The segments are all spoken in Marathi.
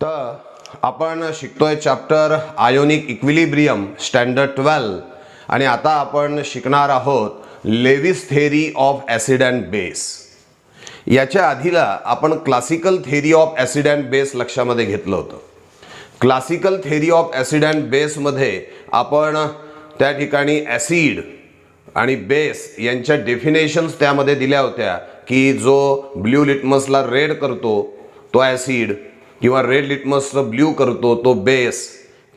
तर आपण शिकतोय चॅप्टर आयोनिक इक्विलिब्रियम स्टँडर्ड 12 आणि आता आपण शिकणार आहोत Lewis theory of acid and base. याच्या आधीला आपण classical theory of acid and base लक्षामध्ये घेतलं होतं। Classical theory of acid and बेसमध्ये आपण त्या ठिकाणी ॲसिड आणि बेस यांच्या डेफिनेशन्स त्यामध्ये दिल्या होत्या की जो ब्ल्यू लिटमसला रेड करतो तो ॲसिड किंवा रेड लिटमसला ब्ल्यू करतो तो बेस।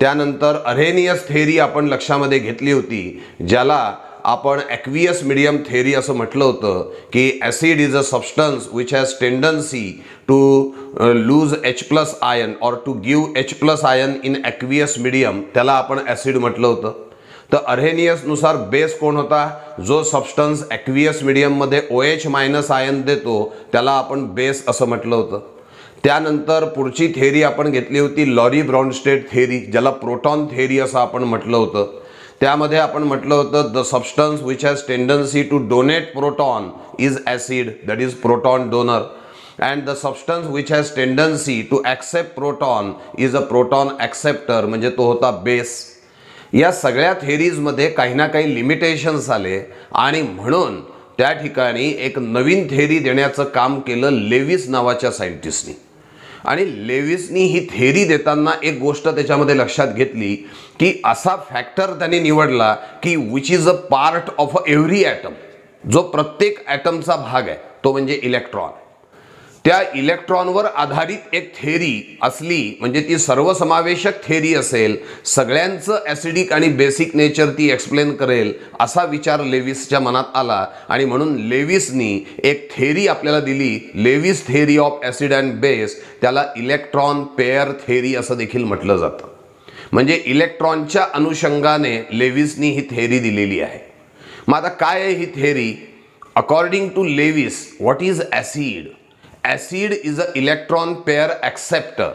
त्यानंतर अरेनियस थेरी आपण लक्षामध्ये घेतली होती, ज्याला आपण ॲक्वियस मीडियम थेरी असं म्हटलं होतं की acid is a substance which has tendency to lose H+ ion और to give H+ ion in aqueous medium, त्याला आपण ॲसिड म्हटलं होतं। तर अरेनियस नुसार बेस कोण होता? जो सबस्टन्स ॲक्वियस मीडियममध्ये OH- आयन देतो त्याला आपण बेस असं म्हटलं होतं। त्यानंतर पुढची थेरी आपण घेतली होती लॉरी ब्रॉन्स्टेड थेरी, ज्याला प्रोटॉन थेरी असं आपण म्हटलं होतं। त्यामध्ये आपण म्हटलं होतं the substance which has tendency to donate proton is acid, that is proton donor, and the substance which has tendency to accept proton is a proton acceptor, म्हणजे तो होता बेस। या सगळ्या थेरीजमध्ये काही ना काही लिमिटेशन्स आले आणि म्हणून त्या ठिकाणी एक नवीन थेरी देण्याचं काम केलं लेविस नावाच्या सायंटिस्टनी। आणि लेविसनी ही थेरी देताना एक गोष्ट त्याच्यामध्ये लक्षात घेतली की असा फॅक्टर त्यांनी निवडला की which is a part of every atom, जो प्रत्येक ॲटमचा भाग आहे तो म्हणजे इलेक्ट्रॉन। त्या इलेक्ट्रॉनवर आधारित एक थेरी असली म्हणजे ती सर्वसमावेशक थेरी असेल, सगळ्यांचं ॲसिडिक आणि बेसिक नेचर ती एक्सप्लेन करेल, असा विचार लेविसच्या मनात आला आणि म्हणून लेविसनी एक थेरी आपल्याला दिली, Lewis theory of acid and base. त्याला इलेक्ट्रॉन पेअर थेरी असं देखील म्हटलं जातं। म्हणजे इलेक्ट्रॉनच्या अनुषंगाने लेविसनी ही थेरी दिलेली आहे। मग आता काय आहे ही theory? According to Lewis, what is acid? Acid is a electron pair acceptor.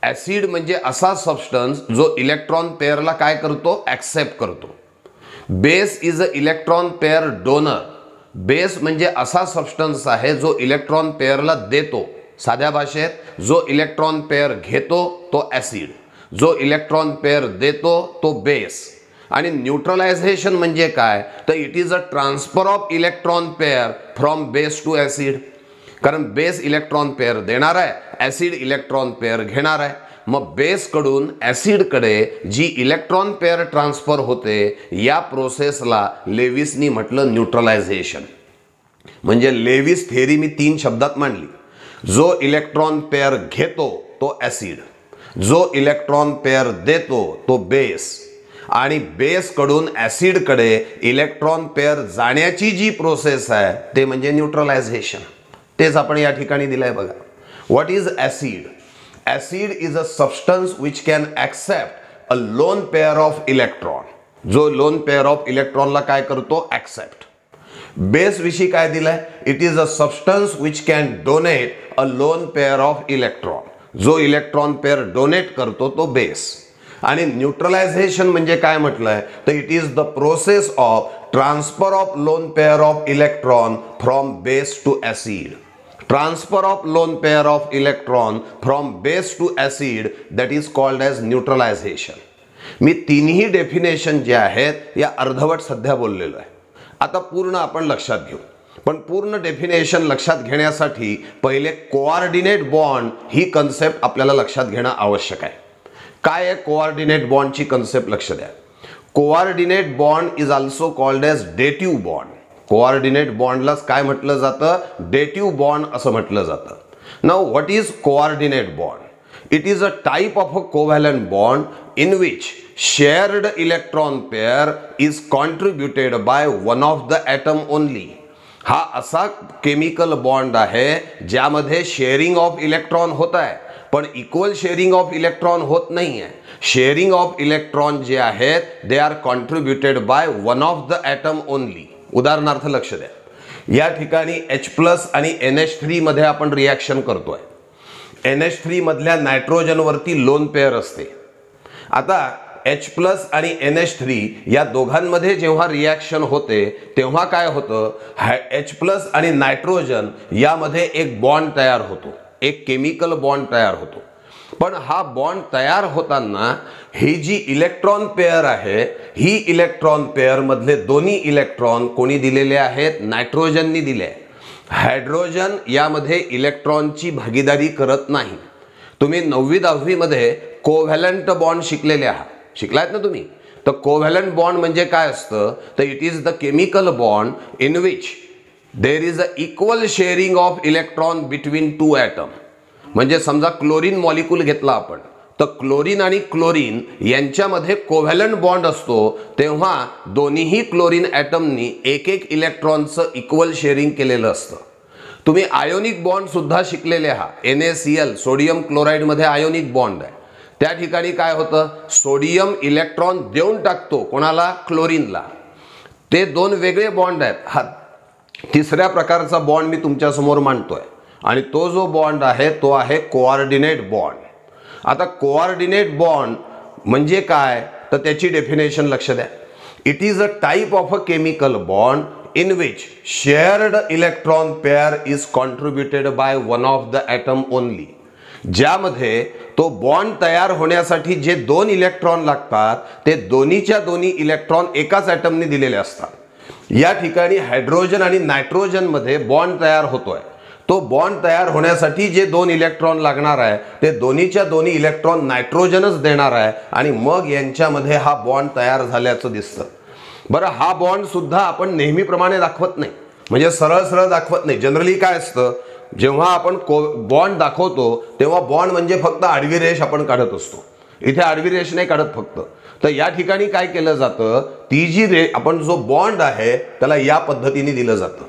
Acid म्हणजे असा सबस्टन्स जो इलेक्ट्रॉन पेअरला काय करतो? ॲक्सेप्ट करतो। Base is a electron pair donor. Base म्हणजे असा सबस्टन्स आहे जो इलेक्ट्रॉन पेअरला देतो। साध्या भाषेत जो इलेक्ट्रॉन पेअर घेतो तो ॲसिड, जो इलेक्ट्रॉन पेअर देतो तो बेस। आणि न्यूट्रलायझेशन म्हणजे काय? तर it is a transfer of electron pair from base to acid. कारण बेस इलेक्ट्रॉन पेअर देणार आहे, ॲसिड इलेक्ट्रॉन पेअर घेणार आहे। मग बेसकडून ॲसिडकडे जी इलेक्ट्रॉन पेअर ट्रान्सफर होते या प्रोसेसला लेविसनी म्हटलं न्यूट्रलायझेशन। म्हणजे लेविस थेरी मी 3 शब्दात मांडली। जो इलेक्ट्रॉन पेअर घेतो तो ॲसिड, जो इलेक्ट्रॉन पेअर देतो तो बेस, आणि बेसकडून ॲसिडकडे इलेक्ट्रॉन पेअर जाण्याची जी प्रोसेस आहे ते म्हणजे न्यूट्रलायझेशन। तेच आपण या ठिकाणी दिलंय बघा। What is acid? Acid is a substance which can accept a lone pair of electron. जो लोन पेअर ऑफ इलेक्ट्रॉनला काय करतो? ॲक्सेप्ट। बेस विषयी काय दिलंय? It is a substance which can donate a lone pair of electron. जो इलेक्ट्रॉन पेअर डोनेट करतो तो बेस। आणि न्यूट्रलायझेशन म्हणजे काय म्हटलंय? तर it is the process of transfer of lone pair of electron from base to acid. Transfer of lone pair of electron from base to acid, that is called as neutralization. मी तिन्ही डेफिनेशन जे आहेत या अर्धवट सध्या बोललेलो आहे। आता पूर्ण आपण लक्षात घेऊ, पण पूर्ण डेफिनेशन लक्षात घेण्यासाठी पहिले कोऑर्डिनेट बॉन्ड ही कन्सेप्ट आपल्याला लक्षात घेणं आवश्यक आहे। काय आहे कोऑर्डिनेट बॉन्डची कन्सेप्ट? लक्ष द्या। Coordinate bond is also called as dative bond. Coordinate बॉन्डलाच काय म्हटलं जातं? डेटिव्ह बॉन्ड असं म्हटलं जातं। Now what is coordinate bond? It is a type of a covalent bond in which shared electron pair is contributed by one of the atom only. हा असा केमिकल बॉन्ड आहे ज्यामध्ये शेअरिंग ऑफ इलेक्ट्रॉन होत आहे, पण इक्वल शेअरिंग ऑफ इलेक्ट्रॉन होत नाही आहे। शेअरिंग ऑफ इलेक्ट्रॉन जे आहेत they are contributed by one of the atom only. उदाहरणार्थ लक्ष द्या, या ठिकाणी H+ आणि NH3 मध्ये आपण रिॲक्शन करतोय। NH3 मधल्या नायट्रोजनवरती लोन पेअर असते। आता H+ आणि NH3 या दोघांमध्ये जेव्हा रिॲक्शन होते तेव्हा काय होतं? H+ आणि नायट्रोजन यामध्ये एक बॉन्ड तयार होतो, एक केमिकल बॉन्ड तयार होतो। पण हा बॉन्ड तयार होताना ही जी इलेक्ट्रॉन पेअर आहे, ही इलेक्ट्रॉन पेअर मधले दोन्ही इलेक्ट्रॉन कोणी दिलेले आहेत? नायट्रोजननी दिले आहे. हायड्रोजन यामध्ये इलेक्ट्रॉनची भागीदारी करत नाही. तुम्ही 9वी 10वी मध्ये कोव्हॅलंट बॉन्ड शिकलेले आहात, शिकलात ना तुम्ही? तर कोव्हॅलंट बॉन्ड म्हणजे काय असतं? तर it is the chemical bond in which there is a equal sharing of electron between two atom. म्हणजे समजा क्लोरीन मॉलिक्यूल घेतला आपण, तर क्लोरीन आणि क्लोरीन यांच्यामध्ये कोव्हॅलंट बॉन्ड असतो, तेव्हा दोन्हीही क्लोरीन ॲटमनी एक एक इलेक्ट्रॉनचं इक्वल शेअरिंग केलेलं असतं. तुम्ही आयोनिक बॉन्ड सुद्धा शिकलेले आहात. NaCl सोडियम क्लोराईड मध्ये आयोनिक बॉन्ड आहे. त्या ठिकाणी काय होतं? सोडियम इलेक्ट्रॉन देऊन टाकतो कोणाला? क्लोरीनला. ते दोन वेगळे बॉन्ड आहेत. हा तिसऱ्या प्रकारचा बॉन्ड मी तुमच्या समोर मांडतोय आणि तो जो बॉन्ड आहे तो आहे कोऑर्डिनेट बॉन्ड. आता कोऑर्डिनेट बॉन्ड म्हणजे काय? तर त्याची डेफिनेशन लक्ष द्या. It is a type of a chemical bond in which shared electron pair is contributed by one of the atom only. ज्यामध्ये तो बॉन्ड तयार होण्यासाठी जे दोन इलेक्ट्रॉन लागतात ते दोन्हीच्या दोन्ही इलेक्ट्रॉन एकाच ॲटमने दिलेले असतात. या ठिकाणी हायड्रोजन आणि नायट्रोजन मध्ये बॉन्ड तयार होतोय. तो बॉन्ड तयार होण्यासाठी जे दोन इलेक्ट्रॉन लागणार आहे ते दोन्हीच्या दोन्ही इलेक्ट्रॉन नायट्रोजनच देणार आहे आणि मग यांच्यामध्ये हा बॉन्ड तयार झाल्याचं दिसतं. बरं, हा बॉन्ड सुद्धा आपण नेहमीप्रमाणे दाखवत नाही, म्हणजे सरळ सरळ दाखवत नाही. जनरली काय असतं, जेव्हा आपण बॉन्ड दाखवतो तेव्हा बॉन्ड म्हणजे फक्त आडवी रेष आपण काढत असतो. इथे आडवी रेष नाही काढत फक्त. तर या ठिकाणी काय केलं जातं, ती जी आपण जो बॉन्ड आहे त्याला या पद्धतीने दिलं जातं.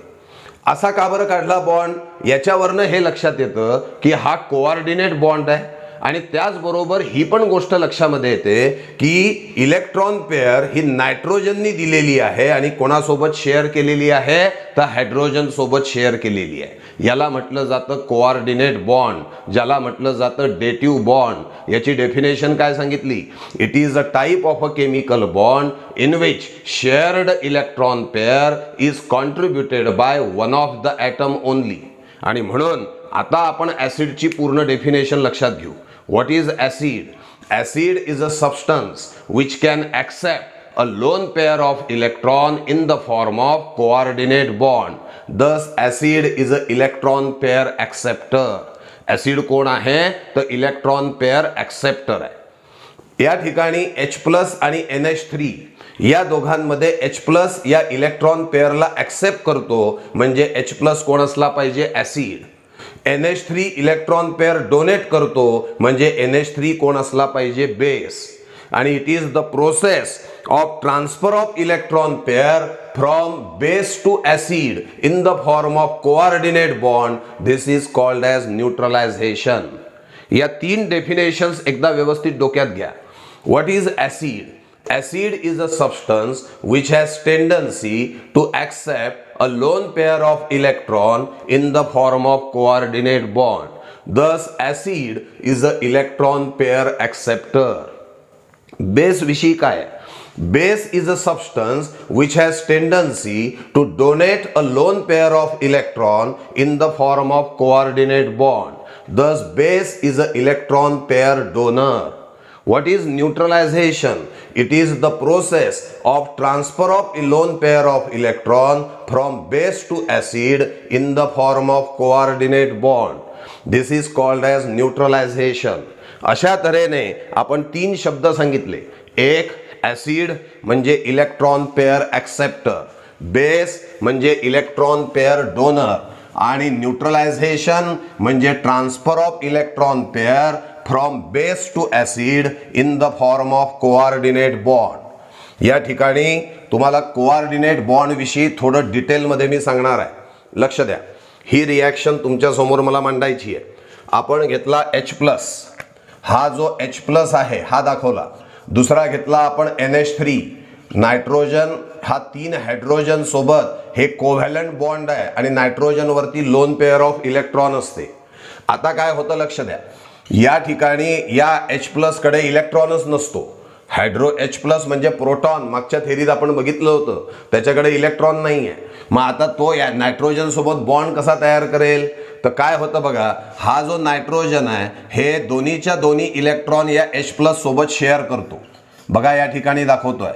असा का बरं काढला बॉन्ड? याच्यावरनं हे लक्षात येतं की हा कोऑर्डिनेट बॉन्ड आहे. आणि त्याचबरोबर ही पण गोष्ट लक्षामध्ये येते की इलेक्ट्रॉन पेअर ही नायट्रोजननी दिलेली आहे आणि कोणासोबत शेअर केलेली आहे? तर हायड्रोजन सोबत शेअर केलेली आहे. याला म्हटलं जातं कोऑर्डिनेट बॉन्ड, ज्याला म्हटलं जातं डेटिव्ह बॉन्ड. याची डेफिनेशन काय सांगितली? It is a type of a chemical bond in which shared electron pair is contributed by one of the atom only. आणि म्हणून आता आपण ॲसिडची पूर्ण डेफिनेशन लक्षात घेऊ. What is acid? Acid is a substance which can accept a lone pair of electron in the form of coordinate bond. Thus, acid is a electron pair acceptor. Acid कोण आहे? तर इलेक्ट्रॉन पेअर ॲक्सेप्टर आहे. या ठिकाणी H+ आणि NH3 या दोघांमध्ये H+ या इलेक्ट्रॉन पेअरला ॲक्सेप्ट करतो, म्हणजे H+ कोण असला पाहिजे? Acid. NH3 electron pair donate करतो, म्हणजे NH3 कोण असला पाहिजे? बेस. आणि it is the process of transfer of electron pair from base to acid in the form of coordinate bond. This is called as neutralisation. या तीन डेफिनेशन्स एकदा व्यवस्थित डोक्यात घ्या. What is acid? Acid is a substance which has tendency to accept a lone pair of electron in the form of coordinate bond. Thus, acid is a electron pair acceptor. Base विषयी काय? Base is a substance which has tendency to donate a lone pair of electron in the form of coordinate bond. Thus, base is a electron pair donor. What is neutralization? It is the process of transfer of a lone pair of electron from base to acid in the form of coordinate bond. This is called as neutralization. अशा तऱ्हेने आपण तीन शब्द सांगितले. एक, ॲसिड म्हणजे इलेक्ट्रॉन पेअर ॲक्सेप्टर, बेस म्हणजे इलेक्ट्रॉन पेअर डोनर आणि न्यूट्रलायझेशन म्हणजे transfer of electron pair from base to acid in the form of coordinate bond. या ठिकाणी तुम्हाला कोऑर्डिनेट बॉन्ड विषयी थोडं डिटेलमध्ये मी सांगणार आहे. लक्ष द्या, ही रिॲक्शन तुमच्या समोर मला मांडायची आहे. आपण घेतला H+, हा जो H+ आहे हा दाखवला. दुसरा घेतला आपण NH3, नायट्रोजन हा 3 हायड्रोजन सोबत हे कोव्हॅलंट बॉन्ड आहे आणि नायट्रोजन वरती लोन पेअर ऑफ इलेक्ट्रॉन असते. आता काय होतं लक्ष द्या, या ठिकाणी या H+ कडे इलेक्ट्रॉनच नसतो. हायड्रो H प्लस म्हणजे प्रोटॉन, मागच्या थेरीत आपण बघितलं होतं, त्याच्याकडे इलेक्ट्रॉन नाही आहे. मग आता तो या नायट्रोजन सोबत बॉन्ड कसा तयार करेल? तर काय होतं बघा, हा जो नायट्रोजन आहे हे दोन्हीच्या दोन्ही इलेक्ट्रॉन या H प्लस सोबत शेअर करतो. बघा या ठिकाणी दाखवतोय,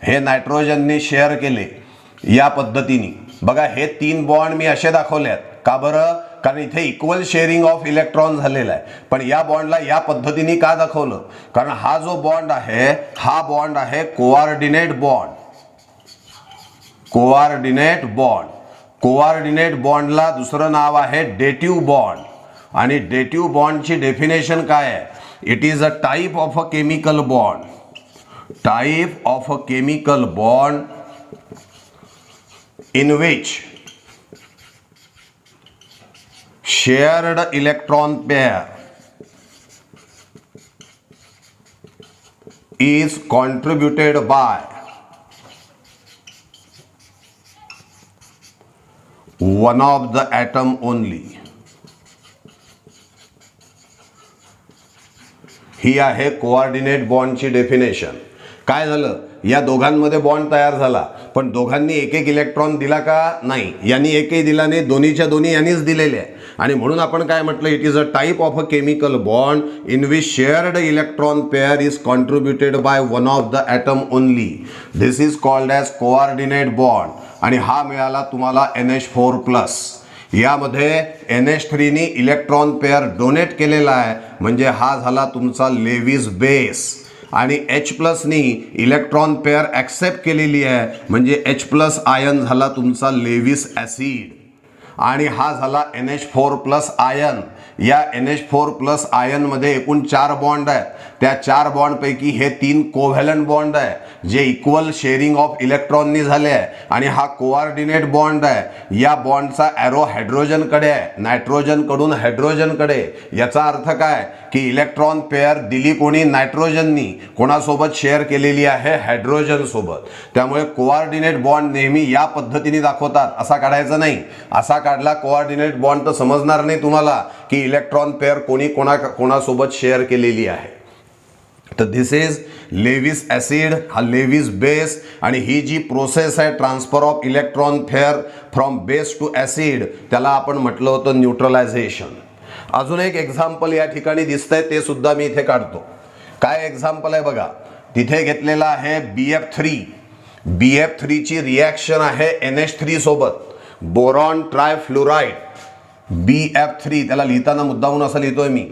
हे नायट्रोजनने शेअर केले या पद्धतीने. बघा हे 3 बॉन्ड मी असे दाखवलेत. का बरं? कारण इथे इक्वल शेअरिंग ऑफ इलेक्ट्रॉन झालेला आहे. पण या बॉन्डला या पद्धतीने का दाखवलं? कारण हा जो बॉन्ड आहे हा बॉन्ड आहे coordinate bond. Coordinate bond. Coordinate बॉन्डला दुसरं नाव आहे डेटिव्ह बॉन्ड. आणि डेटिव्ह बॉन्डची डेफिनेशन काय आहे? It is a type of a chemical bond. Type of a chemical bond in which shared electron pair is contributed by one of the atom only. ही आहे कोऑर्डिनेट बॉन्डची डेफिनेशन. काय झालं? या दोघांमध्ये बॉन्ड तयार झाला, पण दोघांनी एक एक इलेक्ट्रॉन दिला का? नाही. यांनी एकही दिला नाही, दोन्हीच्या दोन्ही यांनीच दिलेले आहे. आणि म्हणून आपण काय म्हटलं? It is a type of a chemical bond in which shared electron pair is contributed by one of the atom only. This is called as coordinate bond. आणि हा मिळाला तुम्हाला NH4+. यामध्ये NH3नी इलेक्ट्रॉन पेअर डोनेट केलेला आहे, म्हणजे हा झाला तुमचा लेविस बेस. आणि H+नी इलेक्ट्रॉन पेअर ॲक्सेप्ट केलेली आहे, म्हणजे H+ आयन झाला तुमचा लेविस ॲसिड. आणि हा झाला NH4+ आयन. या NH4+ आयनमध्ये एकूण 4 बॉन्ड आहेत. त्या 4 बॉन्डपैकी हे 3 कोव्हॅलंट बॉन्ड आहे, जे इक्वल शेअरिंग ऑफ इलेक्ट्रॉननी झाले आहे. आणि हा कोऑर्डिनेट बॉन्ड आहे. या बॉन्डचा ॲरो हायड्रोजनकडे आहे, नायट्रोजनकडून हायड्रोजनकडे. याचा अर्थ काय? की इलेक्ट्रॉन पेअर दिली कोणी? नायट्रोजननी. कोणासोबत शेअर केलेली आहे? हायड्रोजन सोबत. त्यामुळे कोऑर्डिनेट बॉन्ड नेहमी या पद्धतीने दाखवतात. असा काढायचा नाही. असा काढला कोऑर्डिनेट बॉन्ड तर समजणार नाही तुम्हाला की इलेक्ट्रॉन पेअर कोणी कोणासोबत शेअर केलेली आहे. तर दिस इज लेविस ॲसिड, हा लेविस बेस. आणि ही जी प्रोसेस आहे transfer of electron pair from base to acid, त्याला आपण म्हटलं होतं न्यूट्रलायझेशन. अजून एक एक्झाम्पल या ठिकाणी दिसतंय, ते सुद्धा मी इथे काढतो. काय एक्झाम्पल आहे बघा, तिथे घेतलेला आहे BF3. BF3ची रिॲक्शन आहे NH3 सोबत. बोरॉन ट्रायफ्लोराइड BF3, त्याला लिहिताना मुद्दामून असं लिहितोय मी.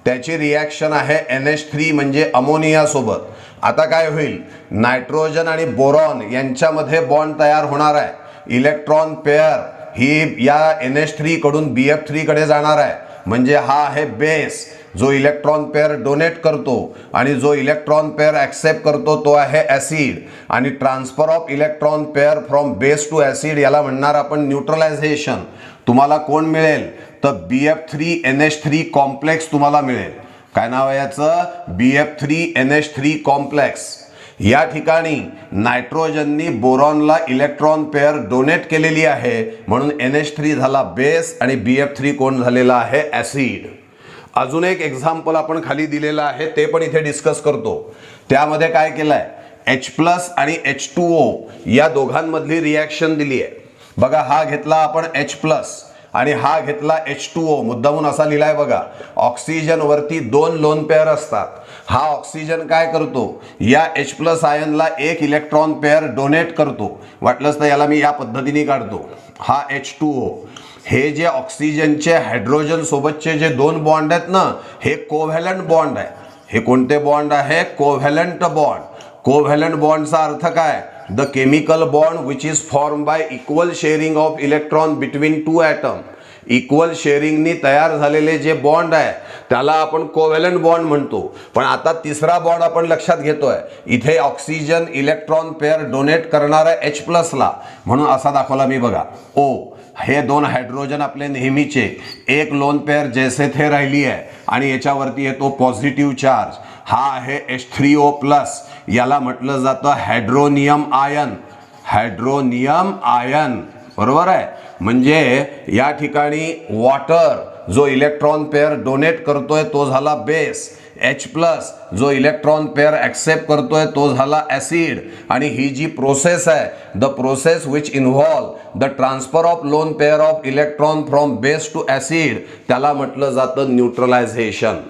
त्याची रिॲक्शन आहे NH3 म्हणजे अमोनिया सोबत. आता काय होईल? नायट्रोजन आणि बोरॉन यांच्यामध्ये बॉन्ड तयार होणार आहे. इलेक्ट्रॉन पेअर ही या NH3 कडून BF3 कडे जाणार आहे, म्हणजे हा आहे बेस जो इलेक्ट्रॉन पेअर डोनेट करतो. आणि जो इलेक्ट्रॉन पेअर ॲक्सेप्ट करतो तो आहे ॲसिड. आणि transfer of electron pair from base to acid याला म्हणणार आपण न्यूट्रलायझेशन. तुम्हाला कोण मिळेल? तर BF3NH3 कॉम्प्लेक्स तुम्हाला मिळेल. काय नाव आहे याचं? BF3NH3 complex. या ठिकाणी नायट्रोजननी बोरॉनला इलेक्ट्रॉन पेअर डोनेट केलेली आहे, म्हणून NH3 झाला बेस आणि BF3 कोण झालेला आहे? ॲसिड. अजून एक एक्झाम्पल आपण खाली दिलेलं आहे, ते पण इथे डिस्कस करतो. त्यामध्ये काय केलंय? H+ आणि H2O या दोघांमधली रिॲक्शन दिली आहे. बघा, हा घेतला आपण H+ आणि हा घेतला H2O. मुद्दामून असा लिहिलाय बघा. ऑक्सिजन वरती 2 लोन पेअर असतात. हा ऑक्सिजन काय करतो? या H+ आयनला एक इलेक्ट्रॉन पेअर डोनेट करतो. वाटलंच तर याला मी या पद्धतीने काढतो. हा H2O. हे जे ऑक्सिजनचे हायड्रोजन सोबतचे जे 2 बॉन्ड आहेत ना, हे कोव्हॅलंट बॉन्ड आहे. हे कोणते बॉन्ड आहे? Covalent bond. कोव्हॅलंट बॉन्डचा अर्थ काय? The chemical bond which is form by equal sharing of electron between 2 atom. Equal शेअरिंगनी तयार झालेले जे बॉन्ड आहे त्याला आपण कोव्हॅलंट बॉन्ड म्हणतो. पण आता तिसरा बॉन्ड आपण लक्षात घेतोय. इथे ऑक्सिजन इलेक्ट्रॉन पेअर डोनेट करणार आहे H+ ला, म्हणून असा दाखवला मी बघा. O. हे 2 हायड्रोजन आपले नेहमीचे, एक लोन पेअर जैसे थे राहिली आहे आणि याच्यावरती येतो पॉझिटिव्ह चार्ज. हा आहे H3O+. याला म्हटलं जातं हायड्रोनियम आयन. हायड्रोनियम आयन, बरोबर आहे. म्हणजे या ठिकाणी वॉटर जो इलेक्ट्रॉन पेअर डोनेट करतोय तो झाला बेस. H प्लस जो इलेक्ट्रॉन पेअर ॲक्सेप्ट करतोय तो झाला ॲसिड, आणि ही जी प्रोसेस आहे, the process which involve the transfer of lone pair of electron from base to acid, त्याला म्हटलं जातं न्यूट्रलायझेशन.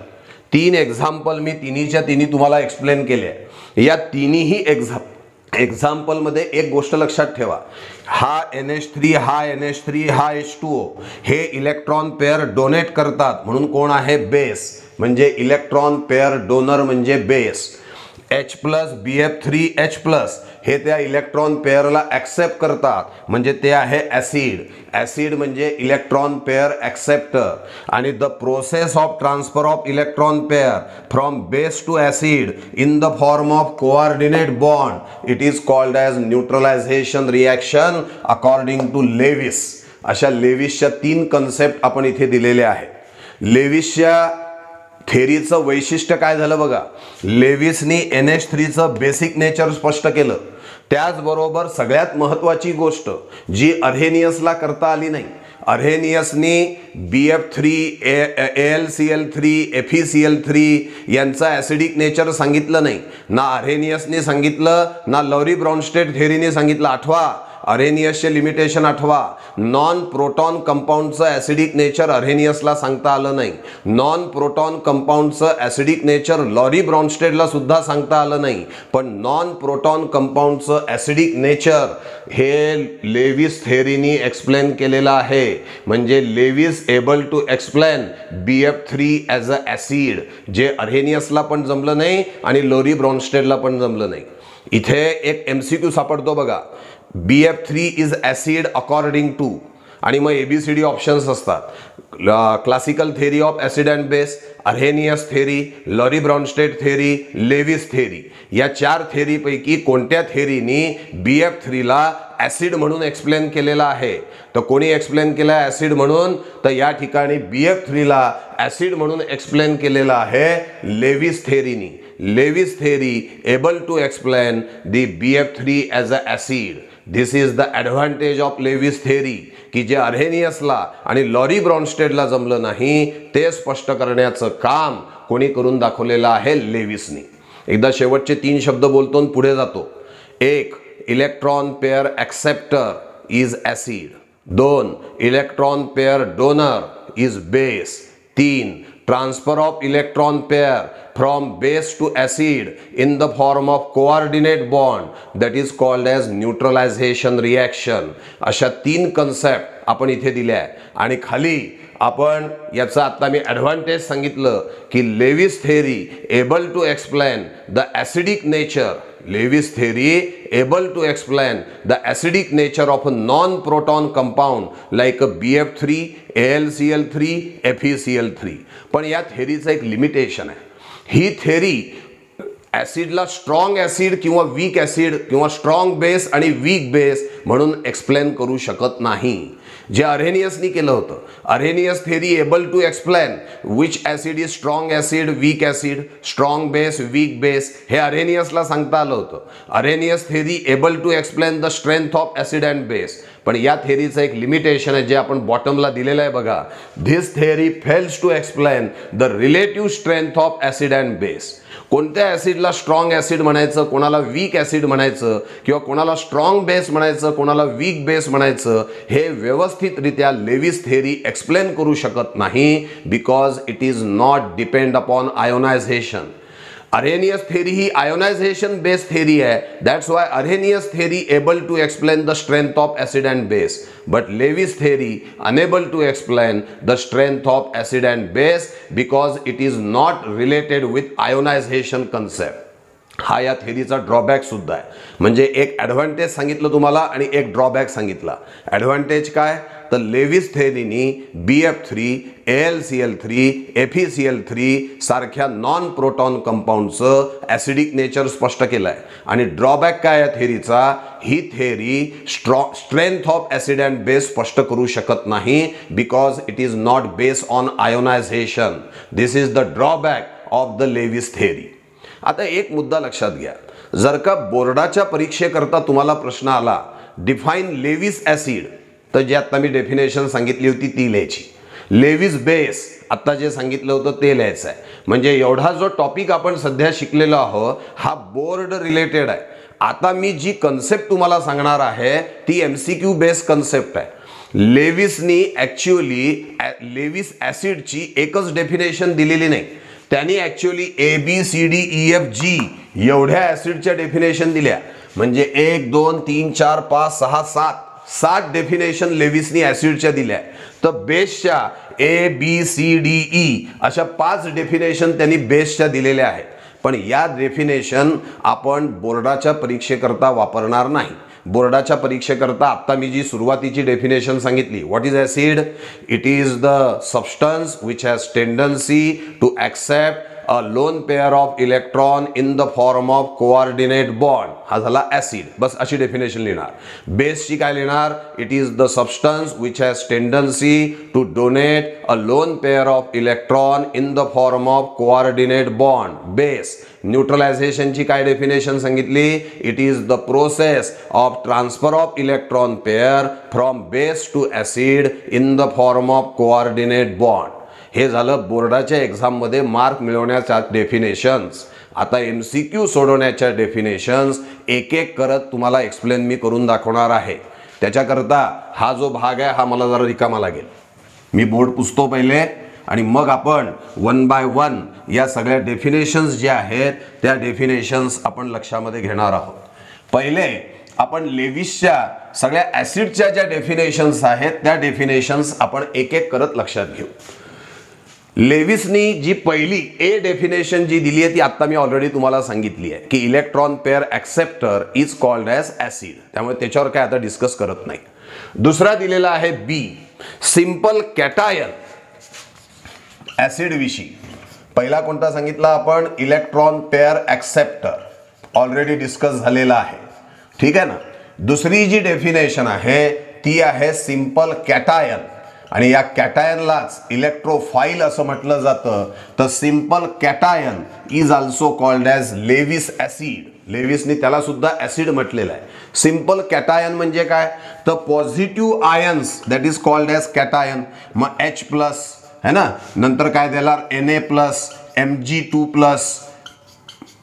3 एक्झाम्पल मी तिन्हीच्या तिन्ही तुम्हाला एक्सप्लेन केले. या तिन्ही एक्झाम्पल मध्ये एक गोष्ट लक्षात ठेवा, हा NH3, हा NH3, हा H2O हे इलेक्ट्रॉन पेअर डोनेट करतात, म्हणून कोण आहे बेस, म्हणजे इलेक्ट्रॉन पेअर डोनर म्हणजे base. H plus BF3H plus हे त्या इलेक्ट्रॉन पेअरला ॲक्सेप्ट करतात, म्हणजे ते आहे ॲसिड. ॲसिड म्हणजे इलेक्ट्रॉन पेअर ॲक्सेप्टर. आणि the process of transfer of electron pair from base to acid in the form of coordinate bond, it is called as neutralisation reaction according to Lewis. अशा लेविसच्या 3 कन्सेप्ट आपण इथे दिलेले आहेत. लेविसच्या थेरीचं वैशिष्ट्य काय झालं बघा, लेविसनी NH3चं बेसिक नेचर स्पष्ट केलं. त्याचबरोबर सगळ्यात महत्त्वाची गोष्ट जी अर्हेनियसला करता आली नाही, अर्हेनियसनी BF3, AlCl3, FeCl3 यांचा ॲसिडिक नेचर सांगितलं नाही. ना अर्हेनियसने सांगितलं, ना लॉरी ब्रॉन्स्टेड थेरीने सांगितलं. आठवा, अर्हेनियसचे लिमिटेशन आठवा. नॉन प्रोटॉन कंपाऊंडचं ॲसिडिक नेचर अर्हेनियसला सांगता आलं नाही. नॉन प्रोटॉन कंपाऊंडचं ॲसिडिक नेचर लॉरी ब्रॉन्स्टेडला सुद्धा सांगता आलं नाही. पण नॉन प्रोटॉन कंपाऊंडचं ॲसिडिक नेचर हे लेविस थेरीनी एक्सप्लेन केलेलं आहे. म्हणजे Lewis able to explain BF3 as a acid, जे अर्हेनियसला पण जमलं नाही आणि लॉरी ब्रॉन्स्टेडला पण जमलं नाही. इथे एक MCQ सापडतो बघा, BF3 is acid according to, आणि मग ABCD ऑप्शन्स असतात. Classical theory of acid and base, Arrhenius theory, Lowry Bronsted theory, Lewis theory. या 4 थेरीपैकी कोणत्या थेरीनी BF3ला ॲसिड म्हणून एक्सप्लेन केलेला आहे? तर कोणी एक्सप्लेन केला ॲसिड म्हणून? तर या ठिकाणी BF3ला ॲसिड म्हणून एक्सप्लेन केलेला आहे लेविस थेरीनी. Lewis theory able to explain the BF3 as a acid. This is the advantage of Lewis theory, की जे अर्हेनियसला आणि लॉरी ब्रॉन्स्टेडला जमलं नाही ते स्पष्ट करण्याचं काम कोणी करून दाखवलेलं आहे? लेविसनी. एकदा शेवटचे 3 शब्द बोलतो आणि पुढे जातो. 1, electron pair acceptor is acid. 2, electron pair donor is base. 3, transfer of electron pair from base to acid in the form of coordinate bond that is called as neutralization reaction. अशा 3 कन्सेप्ट आपण इथे दिल्या आहे. आणि खाली आपण याचा आता मी ॲडव्हान्टेज सांगितलं की Lewis theory able to explain the acidic nature. Lewis theory able to explain the acidic nature of a non proton compound like BF3, AlCl3, FeCl3. पण या थेरीचं एक लिमिटेशन आहे. ही थेरी ॲसिडला स्ट्रॉंग ॲसिड किंवा वीक ॲसिड किंवा स्ट्रॉंग बेस आणि वीक बेस म्हणून एक्सप्लेन करू शकत नाही, जे अर्हेनियसनी केलं होतं. Arrhenius theory able to explain which acid is strong acid, weak acid, strong base, weak base, हे अर्हेनियसला सांगता आलं होतं. Arrhenius theory able to explain the strength of acid and base. पण या थेरीचं एक लिमिटेशन आहे जे आपण बॉटमला दिलेलं आहे बघा. This theory fails to explain the relative strength of acid and base. कोणत्या ॲसिडला स्ट्रॉंग ॲसिड म्हणायचं, कोणाला वीक ॲसिड म्हणायचं, किंवा कोणाला स्ट्रॉंग बेस म्हणायचं, कोणाला वीक बेस म्हणायचं, हे व्यवस्थितरित्या लेविस थेरी एक्सप्लेन करू शकत नाही, because it is not depend upon ionization. Arrhenius theory ही आयोनायझेशन बेस थेरी आहे. That's why Arrhenius theory able to explain the strength of acid and base, but Lewis theory unable to explain the strength of acid and base because it is not related with ionization concept. हा या थेरीचा ड्रॉबॅक सुद्धा आहे. म्हणजे एक ॲडव्हान्टेज सांगितलं तुम्हाला आणि एक ड्रॉबॅक सांगितला. ॲडव्हान्टेज काय? तर लेविस थेरीनी BF3, AlCl3, FeCl3 सारख्या नॉन प्रोटॉन कंपाऊंडचं ॲसिडिक नेचर स्पष्ट केलं आहे. आणि ड्रॉबॅक काय आहे थेरीचा? ही theory strength of acid and base स्पष्ट करू शकत नाही, because it is not based on ionization. This is the drawback of the Lewis theory. आता एक मुद्दा लक्षात घ्या, जर का बोर्डाच्या परीक्षेकरता तुम्हाला प्रश्न आला डिफाईन लेविस ॲसिड, तर जी आता मी डेफिनेशन सांगितली होती ती लिहायची. लेविस बेस आता जे सांगितलं होतं ते लिहायचं आहे. म्हणजे एवढा जो टॉपिक आपण सध्या शिकलेलो आहोत हा बोर्ड रिलेटेड आहे. आता मी जी कन्सेप्ट तुम्हाला सांगणार आहे ती MCQ बेस कन्सेप्ट आहे. लेविसनी ॲक्च्युअली लेविस ॲसिडची एकच डेफिनेशन दिलेली नाही, त्यांनी ॲक्च्युअली ABCDEFG एवढ्या ॲसिडच्या डेफिनेशन दिल्या. म्हणजे 1 2 3 4 5 6 7 डेफिनेशन लेविसनी ॲसिडच्या दिल्या. तर बेसच्या ABCDE अशा 5 डेफिनेशन त्यांनी बेसच्या दिलेल्या आहेत. पण या डेफिनेशन आपण बोर्डाच्या परीक्षेकरता वापरणार नाही. बोर्डाच्या परीक्षेकरता आता मी जी सुरुवातीची डेफिनेशन सांगितली, what is acid? It is the substance which has tendency to accept a lone pair of electron in the form of coordinate bond. हा झाला ॲसिड. बस अशी डेफिनेशन लिहिणार. बेसची काय लिहिणार? It is the substance which has tendency to donate a lone pair of electron in the form of coordinate bond. Base. न्यूट्रलायझेशनची काय डेफिनेशन सांगितली? It is the process of transfer of electron pair from base to acid in the form of coordinate bond. हे झालं बोर्डाच्या एक्झाममध्ये मार्क मिळवण्याच्या डेफिनेशन्स. आता MCQ सोडवण्याच्या डेफिनेशन्स एक एक करत तुम्हाला एक्सप्लेन मी करून दाखवणार आहे. त्याच्याकरता हा जो भाग आहे हा मला जरा रिकामा लागेल. मी बोर्ड पुसतो पहिले आणि मग आपण 1 बाय 1 या सगळ्या डेफिनेशन्स ज्या आहेत त्या डेफिनेशन्स आपण लक्षामध्ये घेणार आहोत. पहिले आपण लेविसच्या सगळ्या ॲसिडच्या ज्या डेफिनेशन्स आहेत त्या डेफिनेशन्स आपण एक एक करत लक्षात घेऊ. लेविसनी जी पहिली ए डेफिनेशन जी दिली आहे ती आता मी ऑलरेडी तुम्हाला सांगितली आहे की electron pair acceptor is called as acid. त्यामुळे त्याच्यावर काय आता डिस्कस करत नाही. दुसरा दिलेला आहे बी, सिंपल कॅटायन ॲसिड विषयी. पहिला कोणता सांगितला आपण? Electron pair acceptor. Already discuss झालेला आहे. ठीक आहे ना. दुसरी जी डेफिनेशन आहे ती आहे सिंपल कॅटायन आणि या कॅटायनलाच इलेक्ट्रोफाईल असं म्हटलं जातं. तर simple cation is also called as Lewis acid. लेविसनी त्याला सुद्धा ॲसिड म्हटलेलं आहे. सिंपल कॅटायन म्हणजे काय? तर positive ions that is called as cation. मग H+ है ना, नंतर काय देणार? Na+, Mg2+,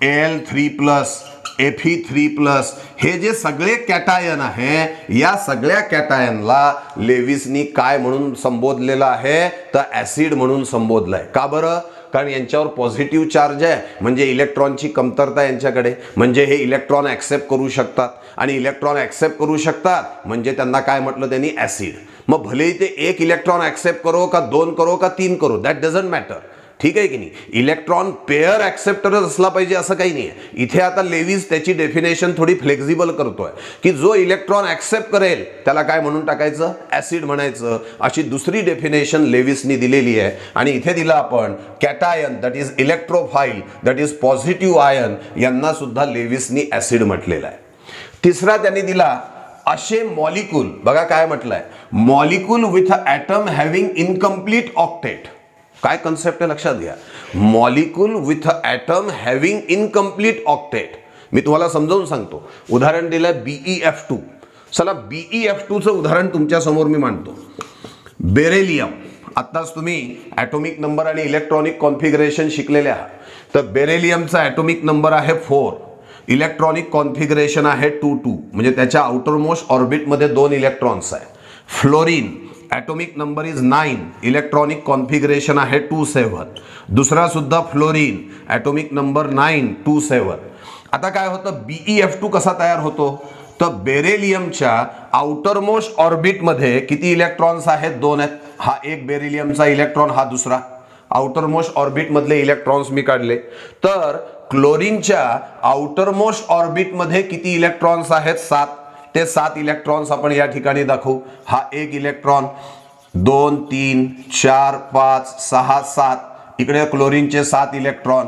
Al3+, Fe3+. हे जे सगळे कॅटायन आहे या सगळ्या कॅटायनला लेविसनी काय म्हणून संबोधलेलं आहे? तर ॲसिड म्हणून संबोधलंय. का बरं? कारण यांच्यावर पॉझिटिव्ह चार्ज आहे, म्हणजे इलेक्ट्रॉनची कमतरता यांच्याकडे, म्हणजे हे इलेक्ट्रॉन ॲक्सेप्ट करू शकतात आणि इलेक्ट्रॉन ॲक्सेप्ट करू शकतात म्हणजे त्यांना काय म्हटलं त्यांनी? ॲसिड. मग भलेही ते 1 इलेक्ट्रॉन ॲक्सेप्ट करो का 2 करो का 3 करो, दॅट डझंट मॅटर. ठीक आहे की नाही. इलेक्ट्रॉन पेअर ॲक्सेप्टरच असला पाहिजे असं काही नाही आहे. इथे आता लेविस त्याची डेफिनेशन थोडी फ्लेक्झिबल करतोय की जो इलेक्ट्रॉन ॲक्सेप्ट करेल त्याला काय म्हणून टाकायचं? ॲसिड म्हणायचं. अशी दुसरी डेफिनेशन लेविसनी दिलेली आहे. आणि इथे दिलं आपण cation that is इलेक्ट्रोफाईल that is positive ion, यांना सुद्धा लेविसनी ॲसिड म्हटलेलं आहे. तिसरा त्यांनी दिला असे मॉलिक्यूल. बघा काय म्हटलंय? Molecule with a atom having incomplete octet. काय कन्सेप्ट आहे लक्षात घ्या. Molecule with a atom having incomplete octet. मी तुम्हाला समजावून सांगतो. उदाहरण दिलं BeF2. चला BeF2चं उदाहरण तुमच्या समोर मी मांडतो. बेरिलियम. आत्ताच तुम्ही ॲटॉमिक नंबर आणि इलेक्ट्रॉनिक कॉन्फिगरेशन शिकलेले आहात. तर बेरिलियमचा ॲटॉमिक नंबर आहे 4. इलेक्ट्रॉनिक कॉन्फिगरेशन आहे 2 म्हणजे त्याच्या आउटरमोस्ट ऑर्बिटमध्ये 2 इलेक्ट्रॉन्स आहे. Fluorine atomic number is 9. Electronic configuration आहे 2 दुसरा सुद्धा फ्लोरीन ॲटॉमिक नंबर 9 2 आता काय होतं? BeF2 कसा तयार होतो? तर बेरिलियमच्या आउटरमोस्ट ऑर्बिटमध्ये किती इलेक्ट्रॉन्स आहेत? 2 आहेत. हा एक बेरिलियमचा इलेक्ट्रॉन, हा दुसरा. आउटरमोस्ट ऑर्बिटमधले इलेक्ट्रॉन्स मी काढले. तर क्लोरीनच्या आउटरमोस्ट ऑर्बिटमध्ये किती इलेक्ट्रॉन्स आहेत? 7. ते 7 इलेक्ट्रॉन्स आपण या ठिकाणी दाखवू. हा एक इलेक्ट्रॉन, 2 3 4 5 6 7. इकडे क्लोरीनचे 7 इलेक्ट्रॉन,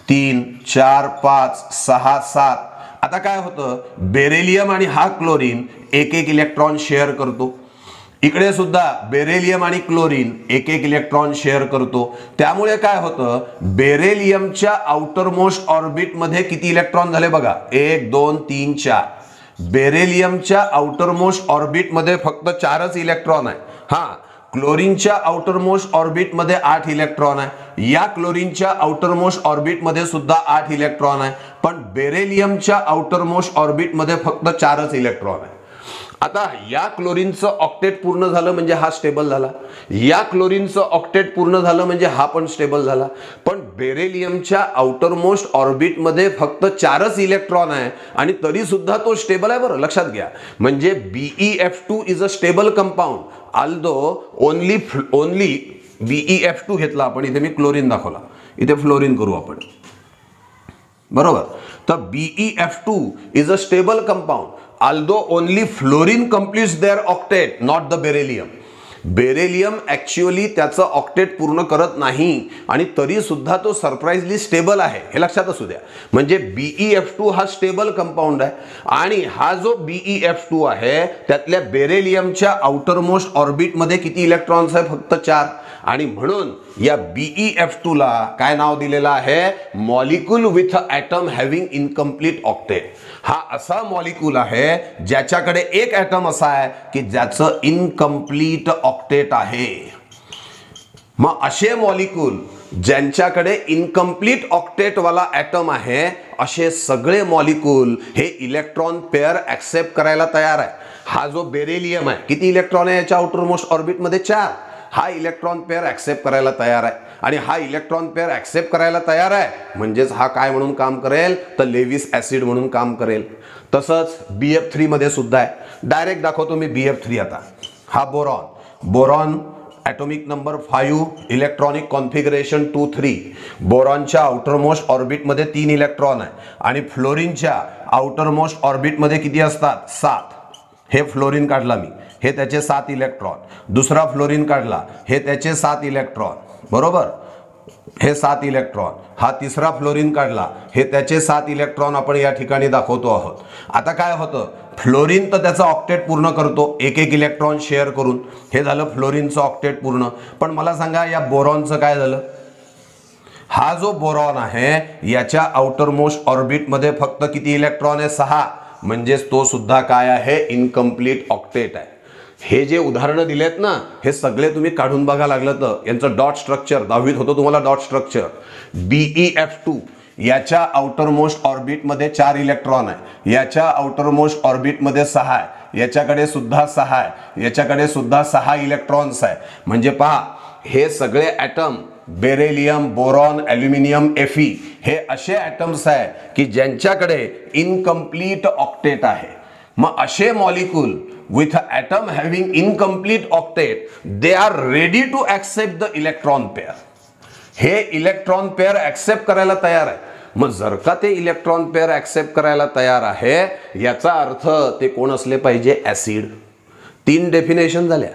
3 4 5 6 7. आता काय होतं? बेरिलियम आणि हा क्लोरीन एक इलेक्ट्रॉन शेअर करतो. इकडे सुद्धा बेरिलियम आणि क्लोरीन एक इलेक्ट्रॉन शेअर करतो. त्यामुळे काय होतं? बेरिलियमच्या आउटरमोस्ट ऑर्बिटमध्ये किती इलेक्ट्रॉन झाले बघा? 1 2 3 4. बेरिलियमच्या आउटरमोस्ट ऑर्बिटमध्ये फक्त 4च इलेक्ट्रॉन आहे. हा, क्लोरीनच्या आउटर मोस्ट ऑर्बिट मध्ये 8 इलेक्ट्रॉन आहे, या क्लोरीनच्या आउटर मोस्ट ऑर्बिट मध्ये सुद्धा 8 इलेक्ट्रॉन आहे, पण बेरिलियमच्या आउटर मोस्ट ऑर्बिट मध्ये फक्त 4च इलेक्ट्रॉन आहे. आता या क्लोरीनचं ऑक्टेट पूर्ण झालं म्हणजे हा स्टेबल झाला, या क्लोरीनचं ऑक्टेट पूर्ण झालं म्हणजे हा पण स्टेबल झाला, पण बेरिलियमच्या आउटर मोस्ट ऑर्बिट मध्ये फक्त 4च इलेक्ट्रॉन आहे आणि तरी सुद्धा तो स्टेबल आहे. बरं लक्षात घ्या, म्हणजे BeF2 is a stable compound although only BeF2 घेतला आपण, इथे मी क्लोरीन दाखवला, इथे फ्लोरीन करू आपण, बरोबर. तर BeF2 is a stable compound although only fluorine completes their octet, not the beryllium. Beryllium actually त्याचं ऑक्टेट पूर्ण करत नाही आणि तरी सुद्धा तो सरप्राइजली स्टेबल आहे, हे लक्षात असू द्या. म्हणजे BeF2 हा स्टेबल कंपाऊंड आहे आणि हा जो BeF2 आहे त्यातल्या बेरिलियमच्या आउटर मोस्ट ऑर्बिट मध्ये किती इलेक्ट्रॉन्स आहे? फक्त 4. आणि म्हणून या BeF2 ला काय नाव दिलेलं आहे? Molecule with atom having incomplete octet. हा असा मॉलिक्यूल आहे ज्याच्याकडे एक ॲटम असा आहे की ज्याचं इनकम्प्लीट ऑक्टेट आहे. मग असे मॉलिक्यूल ज्यांच्याकडे इनकम्प्लीट ऑक्टेट वाला ॲटम आहे, असे सगळे मॉलिक्यूल हे इलेक्ट्रॉन पेअर ऍक्सेप्ट करायला तयार आहे. हा जो बेरिलियम आहे, किती इलेक्ट्रॉन आहे याच्या आउटर मोस्ट ऑर्बिट मध्ये? 4. हा इलेक्ट्रॉन पेअर ऍक्सेप्ट करायला तयार आहे आणि हा इलेक्ट्रॉन पेअर ऍक्सेप्ट करायला तयार आहे म्हणजेच हा काय म्हणून काम करेल? तर लेविस ऍसिड म्हणून काम करेल. तसंच BF3 मध्ये सुद्धा आहे. डायरेक्ट दाखवतो मी BF3 आता. हा boron atomic number 5, electronic configuration 2 3. बोरॉनच्या आउटर मोस्ट ऑर्बिट मध्ये 3 इलेक्ट्रॉन आहे आणि फ्लोरीनच्या आउटर मोस्ट ऑर्बिट मध्ये किती असतात? 7. हे फ्लोरीन काढला मी, हे त्याचे 7 इलेक्ट्रॉन. दुसरा फ्लोरीन काढला, हे त्याचे 7 इलेक्ट्रॉन, बरोबर, हे 7 इलेक्ट्रॉन. हा तिसरा फ्लोरीन काढला, हे त्याचे 7 इलेक्ट्रॉन आपण या ठिकाणी दाखवतो आहोत. आता काय होतं? फ्लोरीन तर त्याचा ऑक्टेट पूर्ण करतो एक इलेक्ट्रॉन शेअर करून, हे झालं फ्लोरीनचं ऑक्टेट पूर्ण. पण मला सांगा या बोरॉनचं काय झालं? हा जो बोरॉन आहे याच्या आउटर मोस्ट ऑर्बिट मध्ये फक्त किती इलेक्ट्रॉन आहे? 6. म्हणजेच तो सुद्धा काय आहे? इनकम्प्लीट ऑक्टेट आहे. हे जे उदाहरणं दिलेत ना, हे सगळे तुम्ही काढून बघा लागलं तर यांचं डॉट स्ट्रक्चर 10वीत होतं तुम्हाला. डॉट स्ट्रक्चर BeF2 याच्या आउटर मोस्ट ऑर्बिट मध्ये 4 इलेक्ट्रॉन आहे, याच्या आउटर मोस्ट ऑर्बिट मध्ये 6 आहे, याच्याकडे सुद्धा 6 आहे, याच्याकडे सुद्धा 6 इलेक्ट्रॉन्स आहे. म्हणजे पहा, हे सगळे atom beryllium, boron, aluminium, Fe हे असे ॲटम्स आहे की ज्यांच्याकडे इनकम्प्लीट ऑक्टेट आहे. मग असे molecule with atom having incomplete octet, they are ready to accept the electron pair. हे इलेक्ट्रॉन पेअर ऍक्सेप्ट करायला तयार आहे. मग जर का ते इलेक्ट्रॉन पेअर ऍक्सेप्ट करायला तयार आहे, याचा अर्थ ते कोण असले पाहिजे? ऍसिड. 3 डेफिनेशन झाल्या.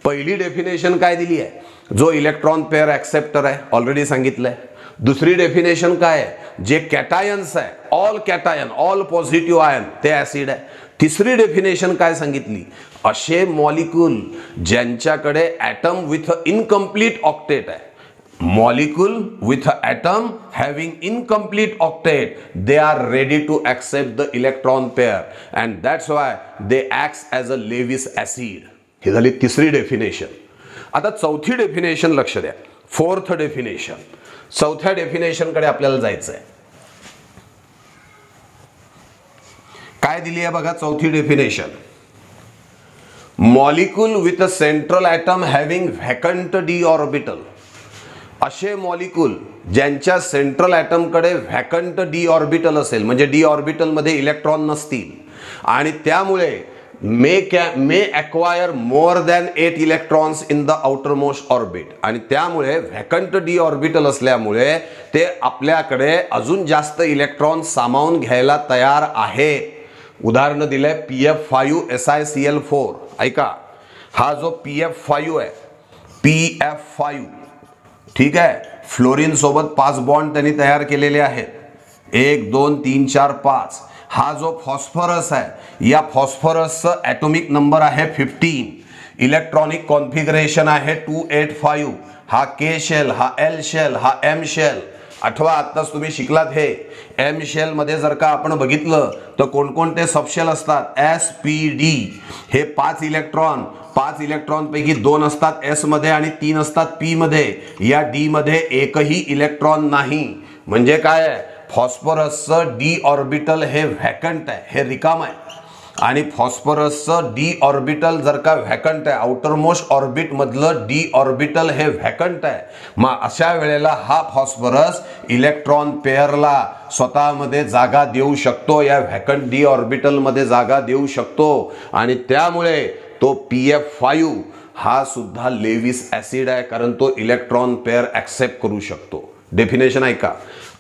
पहिली डेफिनेशन काय दिली आहे? जो इलेक्ट्रॉन पेअर ऍक्सेप्टर आहे, ऑलरेडी सांगितलंय. दुसरी डेफिनेशन काय आहे? जे कॅटायन्स आहे, all cation, all positive ion, ते ऍसिड आहे. तिसरी डेफिनेशन काय सांगितली? असे मॉलिक्यूल ज्यांच्याकडे ॲटम विथ इनकम्प्लीट ऑक्टेट आहे, molecule with atom having incomplete octet, they are ready to accept the electron pair and that's why they acts as a Lewis acid. ही झाली तिसरी डेफिनेशन. आता चौथी डेफिनेशन लक्ष द्या. 4th definition. चौथ्या डेफिनेशन कडे आपल्याला जायचं आहे. काय दिली आहे बघा चौथी definition? Molecule with a central atom having vacant d orbital. असे मॉलिक्यूल ज्यांच्या सेंट्रल ॲटमकडे व्हॅकंट डी ऑर्बिटल असेल, म्हणजे डी ऑर्बिटल मध्ये इलेक्ट्रॉन नसतील आणि त्यामुळे may acquire more than 8 electrons in the outermost orbit, आणि त्यामुळे व्हॅकंट डी ऑर्बिटल असल्यामुळे ते आपल्याकडे अजून जास्त इलेक्ट्रॉन सामावून घ्यायला तयार आहे. उदाहरण दिलंय PF5 SiCl4. ऐका, हा जो PF5 आहे, PF5, ठीक आहे, फ्लोरीन सोबत 5 बॉन्ड त्यांनी तयार केलेले आहेत. 1 2 3 4 5. हा जो फॉस्फरस आहे, या फॉस्फरसचं ॲटॉमिक नंबर आहे 15. इलेक्ट्रॉनिक कॉन्फिगरेशन आहे 285. हा K शेल, हा L शेल, हा M शेल. आठवा, आत्ताच तुम्ही शिकलात हे एम शेल मध्ये जर का आपण बघितलं तर कोणकोणते सबशेल असतात, SPD, हे 5 इलेक्ट्रॉन पैकी 2 असतात एस मध्ये आणि 3 असतात पी मध्ये. या डी मध्ये एकही इलेक्ट्रॉन नाही. म्हणजे काय आहे, फॉस्फरसचं डी ऑर्बिटल हे व्हॅकंट आहे, हे रिकाम आहे. आणि फॉस्फरसचं डी ऑर्बिटल जर का व्हॅकंट आहे, आउटर मोस्ट ऑर्बिट मधलं डी ऑर्बिटल हे व्हॅकंट आहे, मग अशा वेळेला हा फॉस्फरस इलेक्ट्रॉन पेअरला स्वतःमध्ये जागा देऊ शकतो, या व्हॅकंट डी ऑर्बिटल मध्ये जागा देऊ शकतो. आणि त्यामुळे तो PF5 हा सुद्धा लेविस ऍसिड आहे, कारण तो इलेक्ट्रॉन पेअर ऍक्सेप्ट करू शकतो. डेफिनेशन ऐका,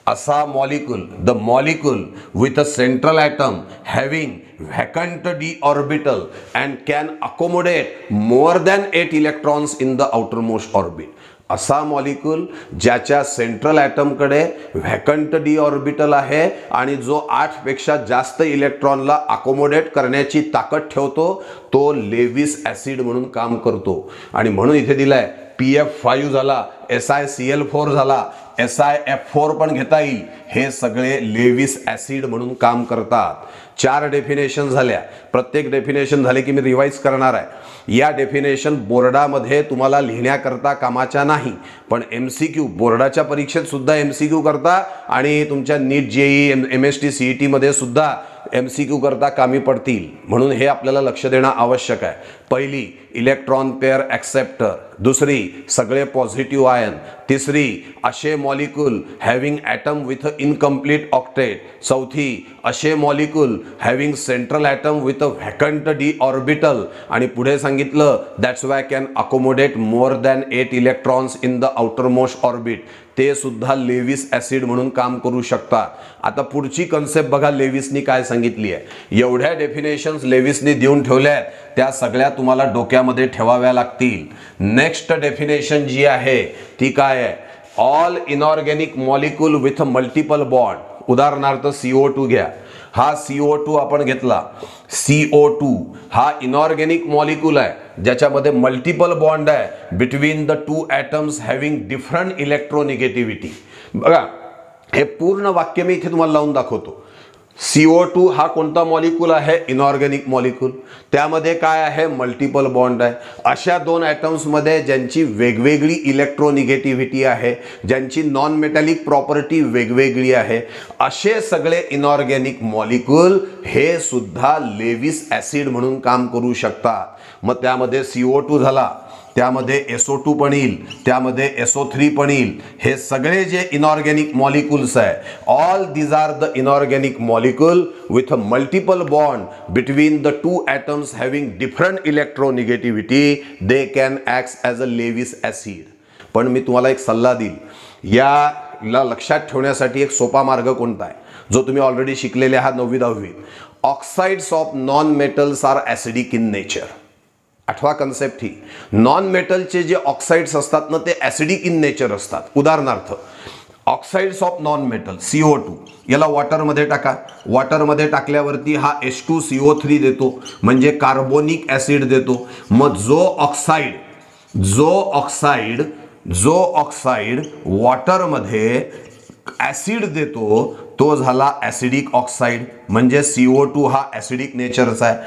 असा molecule, the molecule with a central atom having vacant d orbital and can accommodate more than 8 electrons in the outermost orbit. असा मॉलिक्यूल ज्याच्या सेंट्रल ॲटमकडे व्हॅकंट डी ऑर्बिटल आहे आणि जो 8 पेक्षा जास्त इलेक्ट्रॉनला अकोमोडेट करण्याची ताकद ठेवतो, तो लेविस ॲसिड म्हणून काम करतो. आणि म्हणून इथे दिलाय PF5 झाला, SiCl4 झाला, SiF4 पण घेता येईल. हे सगळे लेविस ॲसिड म्हणून काम करतात. 4 डेफिनेशन झाल्या. प्रत्येक डेफिनेशन झाले की मी रिवाइज करणार आहे. या डेफिनेशन बोर्डामध्ये तुम्हाला लिहिण्याकरता कामाच्या नाही, पण MCQ बोर्डाच्या परीक्षेत सुद्धा MCQ करता आणि तुमच्या नीट JEE MST CET मध्ये सुद्धा MCQ करता कामी पडतील. म्हणून हे आपल्याला लक्ष देणं आवश्यक आहे. पहिली, इलेक्ट्रॉन पेअर ॲक्सेप्टर. दुसरी, सगळे पॉझिटिव्ह आयन. तिसरी, असे molecule having atom with incomplete octet. चौथी, असे molecule having central atom with a vacant d orbital. आणि पुढे सांगितलं that's why can accommodate more than 8 electrons in the outer most orbit. ते सुद्धा लेविस ॲसिड म्हणून काम करू शकतात. आता पुढची कन्सेप्ट बघा लेविसनी काय सांगितली आहे. एवढ्या डेफिनेशन्स लेविसनी देऊन ठेवल्या आहेत, त्या सगळ्या तुम्हाला डोक्यामध्ये ठेवाव्या लागतील. नेक्स्ट डेफिनेशन जी आहे ती काय आहे, all inorganic molecule with multiple bond. उदाहरणार्थ CO2 घ्या. हा CO2 आपण घेतला. CO2 हा इनऑर्गॅनिक मॉलिक्यूल आहे ज्याच्यामध्ये मल्टिपल बॉन्ड आहे between the 2 atoms having different electronegativity. बघा, हे पूर्ण वाक्य मी इथे तुम्हाला लावून दाखवतो. CO2 हा कोणता मॉलिक्यूल आहे, इनऑर्गॅनिक मॉलिक्यूल. त्यामध्ये काय आहे, मल्टिपल बॉन्ड आहे. अशा 2 ॲटम्समध्ये ज्यांची वेगवेगळी इलेक्ट्रोनिगेटिव्हिटी आहे, ज्यांची नॉन मेटॅलिक प्रॉपर्टी वेगवेगळी आहे, असे सगळे इनऑर्गॅनिक मॉलिक्यूल हे सुद्धा लेविस ॲसिड म्हणून काम करू शकतात. मग त्यामध्ये CO2 झाला, त्यामध्ये SO2 पण येईल, त्यामध्ये SO3 पण येईल. हे सगळे जे इनऑर्गॅनिक मॉलिक्यूल्स आहे, all these are the inorganic molecule with a multiple bond between the 2 atoms having different electronegativity, they can act as a Lewis acid. पण मी तुम्हाला एक सल्ला देईल, याला लक्षात ठेवण्यासाठी एक सोपा मार्ग कोणता आहे, जो तुम्ही ऑलरेडी शिकलेले आहात 9वी 10वी. Oxides of non metals are acidic in nature. आठवा कन्सेप्ट ही, नॉन मेटलचे जे ऑक्साइड्स असतात ना, ते ॲसिडिक इन नेचर असतात. उदाहरणार्थ, oxides of non metal CO2 याला वॉटरमध्ये टाका. वॉटरमध्ये टाकल्यावरती हा H2CO3 देतो, म्हणजे कार्बोनिक ॲसिड देतो. मग जो ऑक्साइड वॉटरमध्ये ॲसिड देतो तो झाला ॲसिडिक ऑक्साइड, म्हणजे CO2 हा ॲसिडिक नेचरचा आहे.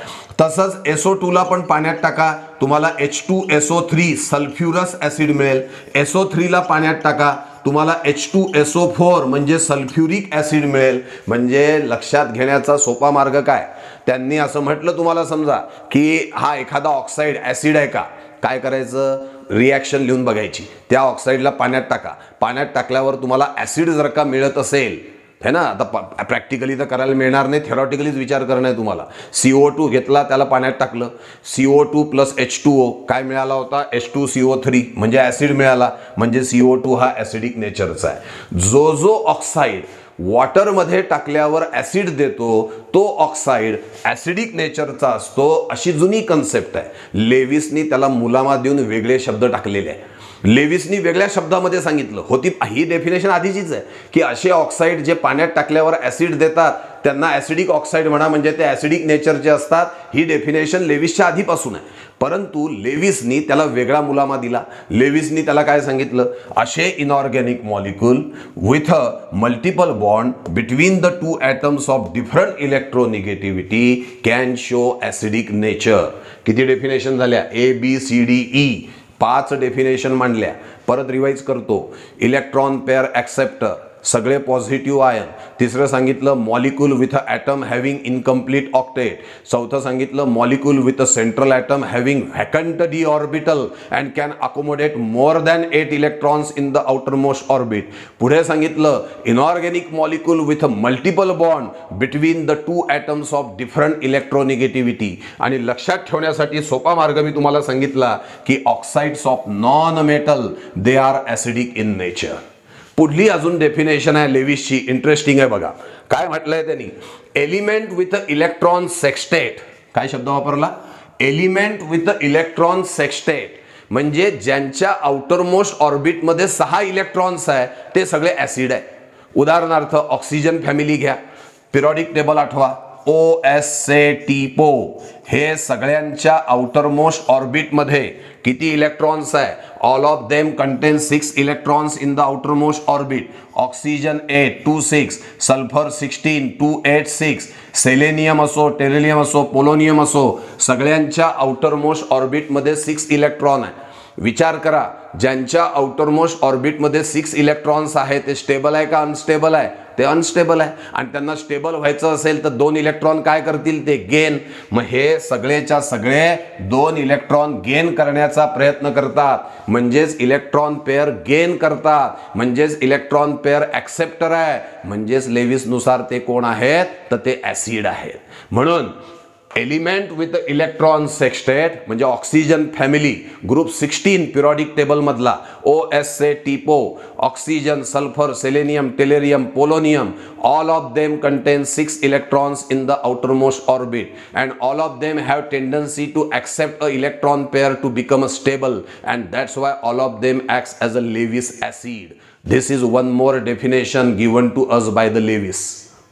तसंच SO2 ला पण पाण्यात टाका, तुम्हाला H2SO3 सल्फ्युरस ॲसिड मिळेल. SO3 ला पाण्यात टाका, तुम्हाला H2SO4 म्हणजे सल्फ्युरिक ॲसिड मिळेल. म्हणजे लक्षात घेण्याचा सोपा मार्ग काय, त्यांनी असं म्हटलं तुम्हाला समजा की हा एखादा ऑक्साइड ॲसिड आहे का, काय करायचं, रिॲक्शन लिहून बघायची. त्या ऑक्साईडला पाण्यात टाका. पाण्यात टाकल्यावर तुम्हाला ॲसिड जर का मिळत असेल, है ना, आता प्रॅक्टिकली तर करायला मिळणार नाही, थेरॉटिकलीच विचार करणं आहे तुम्हाला. CO2 घेतला, त्याला पाण्यात टाकलं, CO2 प्लस H2O काय मिळाला होता, H2CO3 म्हणजे ॲसिड मिळाला. म्हणजे CO2 हा ॲसिडिक नेचरचा आहे. जो ऑक्साइड वॉटरमध्ये टाकल्यावर ॲसिड देतो, तो ऑक्साइड ॲसिडिक नेचरचा असतो, अशी जुनी कन्सेप्ट आहे. लेविसनी त्याला मुलामा देऊन वेगळे शब्द टाकलेले आहे. लेविसनी वेगळ्या शब्दामध्ये सांगितलं होती, ही डेफिनेशन आधीचीच आहे की असे ऑक्साईड जे पाण्यात टाकल्यावर ऍसिड देतात त्यांना ऍसिडिक ऑक्साईड म्हणा, म्हणजे ते ऍसिडिक नेचरचे असतात. ही डेफिनेशन लेविसच्या आधीपासून आहे. परंतु लेविसनी त्याला वेगळा मुलामा दिला. लेविसनी त्याला काय सांगितलं, असे inorganic molecule with a multiple bond between the two atoms of different electronegativity can show acidic nature. किती डेफिनेशन झाल्या? ABCDE 5 डेफिनेशन मांडल्या. परत रिवाइज करतो. इलेक्ट्रॉन पेअर ॲक्सेप्टर, सगळे पॉझिटिव्ह आयन. तिसरं सांगितलं molecule with a atom having incomplete octet. चौथं सांगितलं molecule with a central atom having vacant d orbital and can accommodate more than 8 electrons in the outer most orbit. पुढे सांगितलं inorganic molecule with a multiple bond between the two atoms of different electronegativity. आणि लक्षात ठेवण्यासाठी सोपा मार्ग मी तुम्हाला सांगितला की oxides of non metal they are acidic in nature. पुढली अजून डेफिनेशन आहे लेविसची, इंटरेस्टिंग आहे बघा. काय म्हटलंय त्यांनी? Element with electron sextet. काय शब्द वापरला? एलिमेंट विथ इलेक्ट्रॉन सेक्स्टेट म्हणजे ज्यांच्या आउटर मोस्ट ऑर्बिटमध्ये 6 इलेक्ट्रॉन्स आहे ते सगळे ऍसिड आहे. उदाहरणार्थ ऑक्सिजन फॅमिली घ्या, पिरियडिक टेबल आठवा, OSCTPO. हे सगळ्यांच्या आउटर मोस्ट ऑर्बिटमध्ये किती इलेक्ट्रॉन्स आहे? All of them content 6 electrons in the outer most orbit. Oxygen 8 2 6, sulphur 16 2 8 6, selenium असो, टेरिलियम असो, पोलोनियम असो, सगळ्यांच्या आउटर मोस्ट ऑर्बिटमध्ये 6 इलेक्ट्रॉन आहे. विचार करा, ज्यांच्या आउटर मोस्ट ऑर्बिटमध्ये 6 इलेक्ट्रॉन्स आहे ते स्टेबल आहे का अनस्टेबल आहे? ते अनस्टेबल आहे. आणि त्यांना स्टेबल व्हायचं असेल तर 2 इलेक्ट्रॉन काय करतील? ते गेन. मग हे सगळेच्या सगळे 2 इलेक्ट्रॉन गेन करण्याचा प्रयत्न करतात, म्हणजेच इलेक्ट्रॉन पेअर गेन करतात, म्हणजेच इलेक्ट्रॉन पेअर ॲक्सेप्टर आहे, म्हणजेच लेविसनुसार ते कोण आहेत? तर ते ॲसिड आहेत. म्हणून एलिमेंट विथ इलेक्ट्रॉन सेक्स्टेट म्हणजे oxygen family group 16 periodic table मधला OSCTPO, oxygen, sulphur, selenium, टेलेरियम, polonium, all of them contain 6 electrons in the outermost orbit and all of them have tendency to accept a electron pair to become stable, and that's why all of them acts as a Lewis acid. This is one more definition given to us by the Lewis.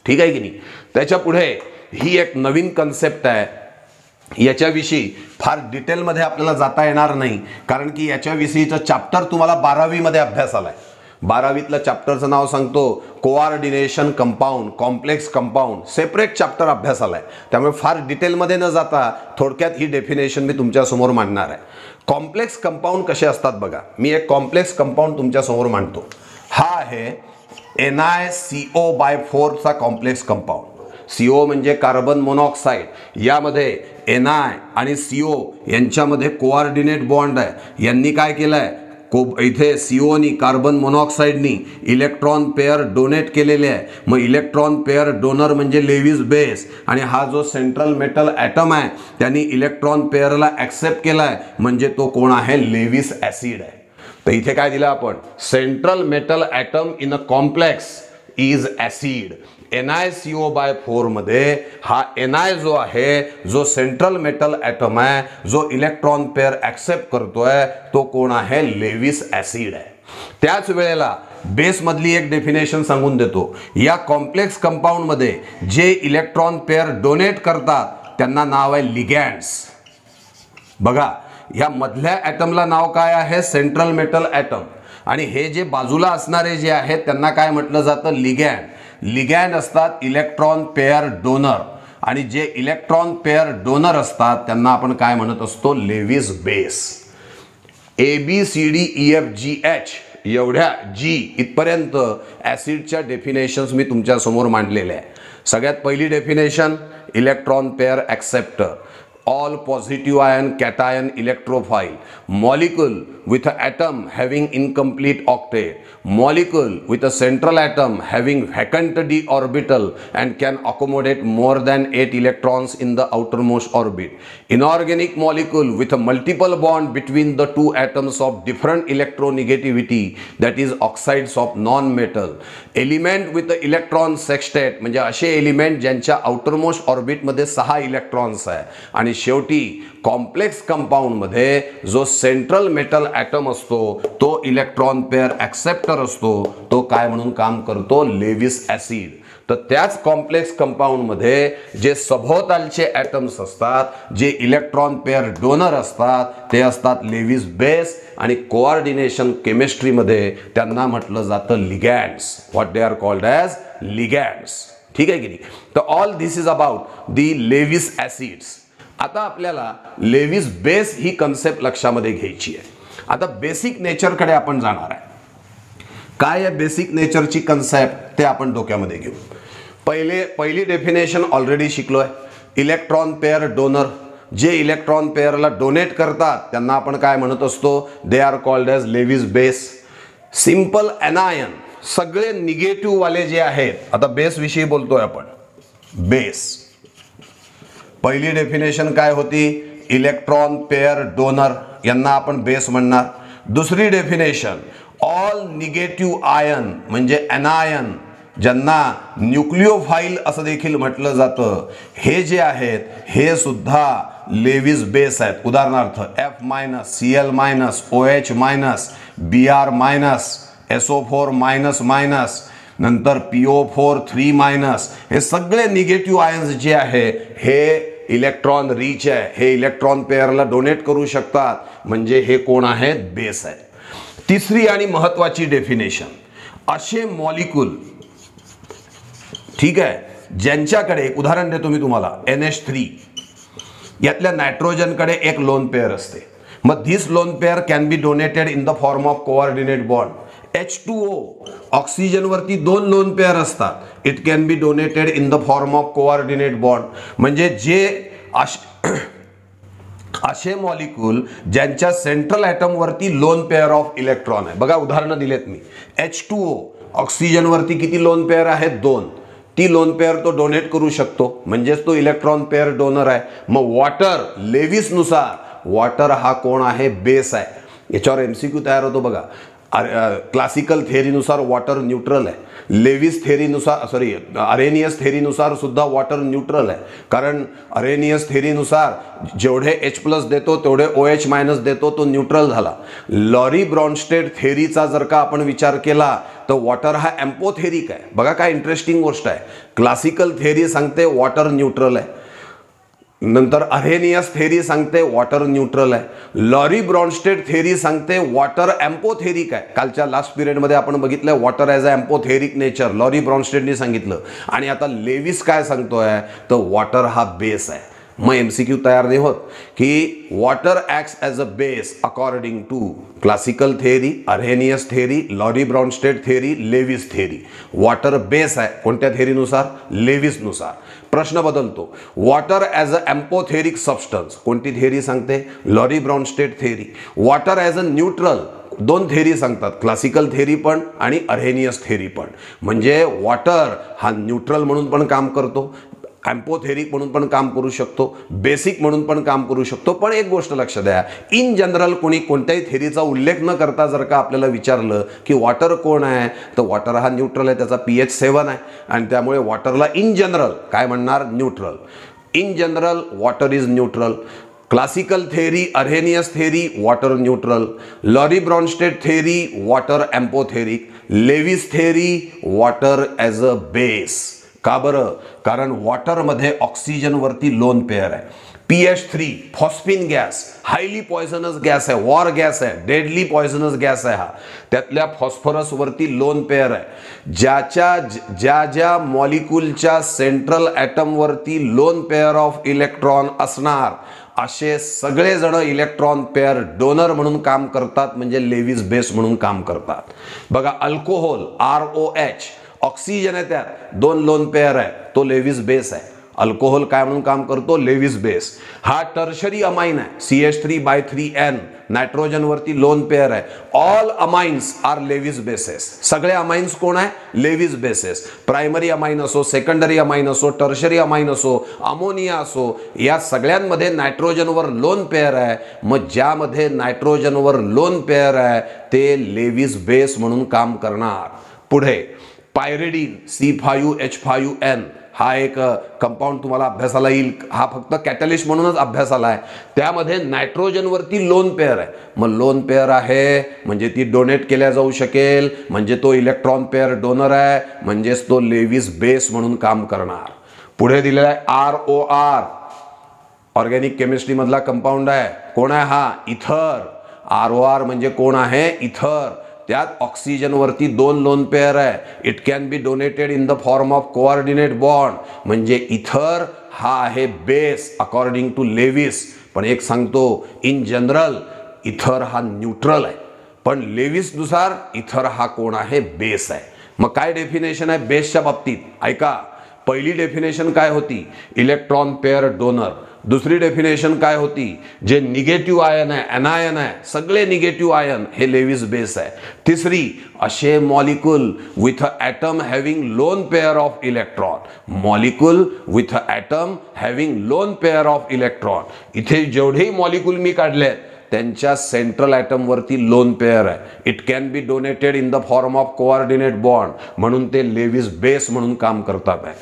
ठीक आहे की नाही? त्याच्या पुढे ही एक नवीन कन्सेप्ट आहे. याच्याविषयी फार डिटेलमध्ये आपल्याला जाता येणार नाही, कारण की याच्याविषयीचं चॅप्टर तुम्हाला 12वी मध्ये अभ्यास आलाय. 12वीतलं चॅप्टरचं नाव सांगतो coordination compound, complex compound. Separate chapter अभ्यास आलाय, त्यामुळे फार डिटेलमध्ये न जाता थोडक्यात ही डेफिनेशन मी तुमच्या समोर मांडणार आहे. कॉम्प्लेक्स कंपाऊंड कसे असतात बघा. मी एक कॉम्प्लेक्स कंपाऊंड तुमच्या समोर मांडतो. हा आहे NiCO4 चा कॉम्प्लेक्स कंपाऊंड. CO म्हणजे कार्बन मोनॉक्साईड. यामध्ये Na आणि CO यांच्यामध्ये कोऑर्डिनेट बॉन्ड आहे. यांनी काय केलंय? इथे COनी कार्बन मोनॉक्साईडनी इलेक्ट्रॉन पेअर डोनेट केलेले आहे. मग इलेक्ट्रॉन पेअर डोनर म्हणजे लेविस बेस, आणि हा जो सेंट्रल मेटल ॲटम आहे त्यांनी इलेक्ट्रॉन पेअरला ॲक्सेप्ट केलाय, म्हणजे तो कोण आहे? लेविस ॲसिड आहे. तर इथे काय दिलं आपण? Central metal atom in a complex is acid. NiCO4 मध्ये हा Na जो आहे, जो सेंट्रल मेटल ॲटम आहे, जो इलेक्ट्रॉन पेअर ॲक्सेप्ट करतोय, तो कोण आहे? लेविस ॲसिड आहे. त्याच वेळेला बेस मधली एक डेफिनेशन सांगून देतो. या कॉम्प्लेक्स कंपाऊंड मध्ये जे इलेक्ट्रॉन पेअर डोनेट करतात त्यांना नाव आहे लिगॅंड्स. बघा, या मधल्या ॲटमला नाव काय आहे? Central metal atom. आणि हे जे बाजूला असणारे जे आहेत त्यांना काय म्हटलं जातं? लिगॅंड. लिगॅंड असतात इलेक्ट्रॉन पेअर डोनर, आणि जे इलेक्ट्रॉन पेअर डोनर असतात त्यांना आपण काय म्हणत असतो? Lewis base. ABCDEFGH एवढ्या G इथपर्यंत ॲसिडच्या डेफिनेशन्स मी तुमच्या समोर मांडलेल्या आहे. सगळ्यात पहिली definition electron pair acceptor. all positive ion cation electrophile, molecule with an atom having incomplete octet, molecule with a central atom having vacant d orbital and can accommodate more than 8 electrons in the outermost orbit, inorganic molecule with a multiple bond between the two atoms of different electronegativity, that is oxides of non-metal, element with the electron sextet म्हणजे असे एलिमेंट ज्यांच्या outermost orbit मध्ये 6 इलेक्ट्रॉन्स आहे, आणि आणि शेवटी कॉम्प्लेक्स कंपाऊंड मध्ये जो सेंट्रल मेटल ॲटम असतो तो इलेक्ट्रॉन पेअर ॲक्सेप्टर असतो, तो काय म्हणून काम करतो, लेविस ॲसिड. तर त्याच कॉम्प्लेक्स कंपाऊंड मध्ये जे सभोवतालचे ॲटम्स असतात, जे इलेक्ट्रॉन पेअर डोनर असतात, ते असतात लेविस बेस आणि कोऑर्डिनेशन केमिस्ट्रीमध्ये त्यांना म्हटलं जातं ligands. What they are called as ligands. ठीक आहे की नाही. तर all this is about the Lewis acids. आता आपल्याला लेविस बेस ही कन्सेप्ट लक्षामध्ये घ्यायची आहे. आता बेसिक नेचरकडे आपण जाणार आहे. काय आहे बेसिक नेचरची कन्सेप्ट ते आपण डोक्यामध्ये घेऊ. पहिली डेफिनेशन ऑलरेडी शिकलोय. इलेक्ट्रॉन पेअर डोनर, जे इलेक्ट्रॉन पेअरला डोनेट करतात त्यांना आपण काय म्हणत असतो, they are called as Lewis base. Simple anion, सगळे निगेटिव्ह वाले जे आहेत, आता बेस विषयी बोलतोय आपण. बेस पहिली डेफिनेशन काय होती, इलेक्ट्रॉन पेअर डोनर, यांना आपण बेस म्हणणार. दुसरी डेफिनेशन ऑल निगेटिव्ह आयन म्हणजे एनायन, ज्यांना न्यूक्लिओफाइल असं देखील म्हटलं जातं, हे जे आहेत हे सुद्धा लेविस बेस आहेत. उदाहरणार्थ F-, Cl-, OH-, Br-, SO4-, नंतर PO4 3-, हे सगळे निगेटिव्ह आयन्स जे आहे हे इलेक्ट्रॉन रिच आहे, हे इलेक्ट्रॉन पेअरला डोनेट करू शकतात, म्हणजे हे कोण आहेत, बेस आहे. तिसरी आणि महत्वाची डेफिनेशन, असे मॉलिक्यूल, ठीक आहे, ज्यांच्याकडे, एक उदाहरण देतो मी तुम्हाला, NH3, यातल्या नायट्रोजनकडे एक लोन पेअर असते. मग this lone pair can be donated in the form of coordinate bond. H2O, oxygen वरती 2 लोन पेअर असतात, it can be donated in the form of coordinate bond. म्हणजे जे असे मॉलिक्यूल ज्यांच्या सेंट्रल ॲटम वरती लोन पेअर ऑफ इलेक्ट्रॉन आहे. बघा उदाहरणं दिलेत मी. H2O, ऑक्सिजन वरती किती लोन पेअर आहेत, 2. ती लोन पेअर तो डोनेट करू शकतो, म्हणजेच तो इलेक्ट्रॉन पेअर डोनर आहे. मग वॉटर, लेविस नुसार वॉटर हा कोण आहे, बेस आहे. याच्यावर MCQ तयार होतो बघा. क्लासिकल थेअरीनुसार वॉटर न्यूट्रल आहे. लेविस थेअरीनुसार, सॉरी, अरेनियस थेअरीनुसार सुद्धा वॉटर न्यूट्रल आहे. कारण अरेनियस थेअरीनुसार जेवढे H+ देतो तेवढे OH- देतो, तो न्यूट्रल झाला. लॉरी ब्रॉन्स्टेड थेअरीचा जर का आपण विचार केला तर वॉटर हा एम्पोथेरिक आहे. बघा काय इंटरेस्टिंग गोष्ट आहे. क्लासिकल थेअरी सांगते वॉटर न्यूट्रल आहे, नंतर अरेनियस थेअरी सांगते वॉटर न्यूट्रल आहे. लॉरी ब्रॉन्स्टेड थेअरी सांगते वॉटर एम्पोथेरिक आहे. कालच्या लास्ट पिरियडमध्ये आपण बघितलं water as a amphoteric nature, Lowry ब्रॉन्स्टेडनी सांगितलं. आणि आता लेविस काय सांगतोय, तर वॉटर हा बेस आहे. मग MCQ तयार नाही होत की water acts as a base according to classical theory, Arrhenius theory, Lowry Bronsted theory, Lewis theory. Water base आहे कोणत्या थेअरीनुसार, लेविसनुसार. प्रश्न बदलतो, water as a amphoteric substance कोणती थेअरी सांगते, Lowry Bronsted theory. Water as a neutral 2 theory सांगतात, क्लासिकल थेअरी पण आणि अरेनियस थेअरी पण. म्हणजे वॉटर हा न्यूट्रल म्हणून पण काम करतो, एम्पोथेरिक म्हणून पण काम करू शकतो, बेसिक म्हणून पण काम करू शकतो. पण एक गोष्ट लक्ष द्या, इन जनरल कोणी कोणत्याही थेअरीचा उल्लेख न करता जर का आपल्याला विचारलं की वॉटर कोण आहे, तर वॉटर हा न्यूट्रल आहे, त्याचा pH 7 आहे आणि त्यामुळे वॉटरला इन जनरल काय म्हणणार, neutral. In general water is neutral. Classical theory, Arrhenius theory water neutral. Lowry Bronsted theory water amphoteric. Lewis theory water as a base. का बरं, कारण वॉटरमध्ये ऑक्सिजन वरती लोन पेअर आहे. PH3 phosphine gas, highly poisonous gas आहे, वॉर गॅस आहे, डेडली पॉयझनस गॅस आहे हा. त्यातल्या फॉस्फरस वरती लोन पेअर आहे. ज्या मॉलिक्यूलच्या सेंट्रल ॲटम वरती लोन पेअर ऑफ इलेक्ट्रॉन असणार असे सगळे जण इलेक्ट्रॉन पेअर डोनर म्हणून काम करतात, म्हणजे लेविस बेस म्हणून काम करतात. बघा अल्कोहोल ROH, ऑक्सिजन आहे, त्यात 2 लोन पेअर आहे, तो लेविस बेस आहे. अल्कोहोल काय म्हणून काम करतो, लेविस बेस. हा टर्शरी अमाइन आहे, CH3/3N, नायट्रोजन वरती लोन पेअर आहे. All amines are Lewis bases. सगळे अमाइन्स कोण आहे, लेविस बेसेस. प्रायमरी अमाइन असो, सेकंडरी अमाइन असो, टर्शरी अमाइन असो, अमोनिया असो, या सगळ्यांमध्ये नायट्रोजनवर लोन पेअर आहे. मग ज्यामध्ये नायट्रोजनवर लोन पेअर आहे ते लेविस बेस म्हणून काम करणार. पुढे पायरिडीन C5H5N, हा एक कंपाऊंड तुम्हाला अभ्यासाला येईल, हा फक्त कॅटलिस्ट म्हणूनच अभ्यासाला आहे. त्यामध्ये नायट्रोजनवरती लोन पेअर आहे. मग लोन पेअर आहे म्हणजे ती डोनेट केल्या जाऊ शकेल, म्हणजे तो इलेक्ट्रॉन पेअर डोनर आहे, म्हणजेच तो लेविस बेस म्हणून काम करणार. पुढे दिलेला आहे ROR, ऑर्गॅनिक केमिस्ट्री मधला कंपाऊंड आहे. कोण आहे हा? इथर. ROR म्हणजे कोण आहे? इथर. त्यात ऑक्सिजन वरती 2 लोन पेअर आहे. It can be donated in the form of coordinate bond, म्हणजे इथर हा आहे बेस अकॉर्डिंग टू लेविस. पण एक सांगतो, इन जनरल इथर हा न्यूट्रल आहे, पण लेविस नुसार इथर हा कोण आहे? बेस आहे. मग काय डेफिनेशन आहे बेसच्या बाबतीत? ऐका, पहिली डेफिनेशन काय होती? Electron pair donor. दुसरी डेफिनेशन काय होती? जे निगेटिव्ह आयन आहे, एनायन आहे, सगळे निगेटिव्ह आयन हे लेविस बेस आहे. तिसरी, असे molecule with a atom having lone pair of electron. Molecule with a atom having lone pair of electron. इथे जेवढेही मॉलिक्यूल मी काढले आहेत त्यांच्या सेंट्रल ॲटम वरती लोन पेअर आहे. It can be donated in the form of coordinate bond, म्हणून ते लेविस बेस म्हणून काम करतात आहे.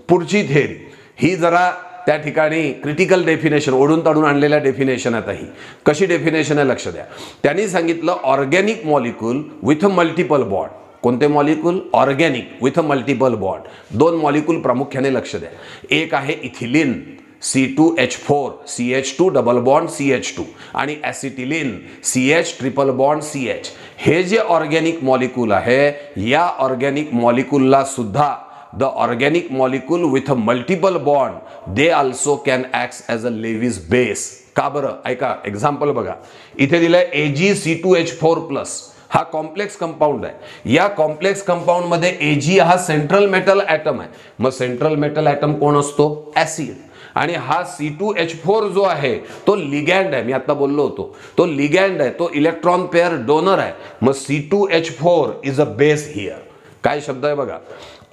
पुढची थेअरी ही जरा त्या ठिकाणी क्रिटिकल डेफिनेशन, ओढून ताडून आणलेल्या डेफिनेशन आहेत. ही कशी डेफिनेशन आहे लक्ष द्या. त्यांनी सांगितलं organic molecule with multiple bond. कोणते molecule? Organic with multiple bond. 2 molecule प्रामुख्याने लक्ष द्या. एक आहे ethylene C2H4 CH2 double bond CH2 आणि ॲसिटिलीन CH ट्रिपल बॉन्ड CH. हे जे ऑर्गॅनिक मॉलिक्यूल आहे, या ऑर्गॅनिक मॉलिक्यूलला सुद्धा the organic molecule with multiple bond they also can act as a Lewis base. का बरं? ऐका, एक्झाम्पल बघा. इथे दिलंय AgC2H4+. हा कॉम्प्लेक्स कंपाऊंड आहे. या कॉम्प्लेक्स कंपाऊंड मध्ये Ag हा सेंट्रल मेटल ॲटम आहे. मग सेंट्रल मेटल ॲटम कोण असतो? ॲसिड. आणि हा C2H4 जो आहे तो लिगॅन्ड आहे. मी आता बोललो होतो, तो लिगॅन्ड आहे, तो इलेक्ट्रॉन पेअर डोनर आहे. मग C2H4 is a base here. काय शब्द आहे बघा?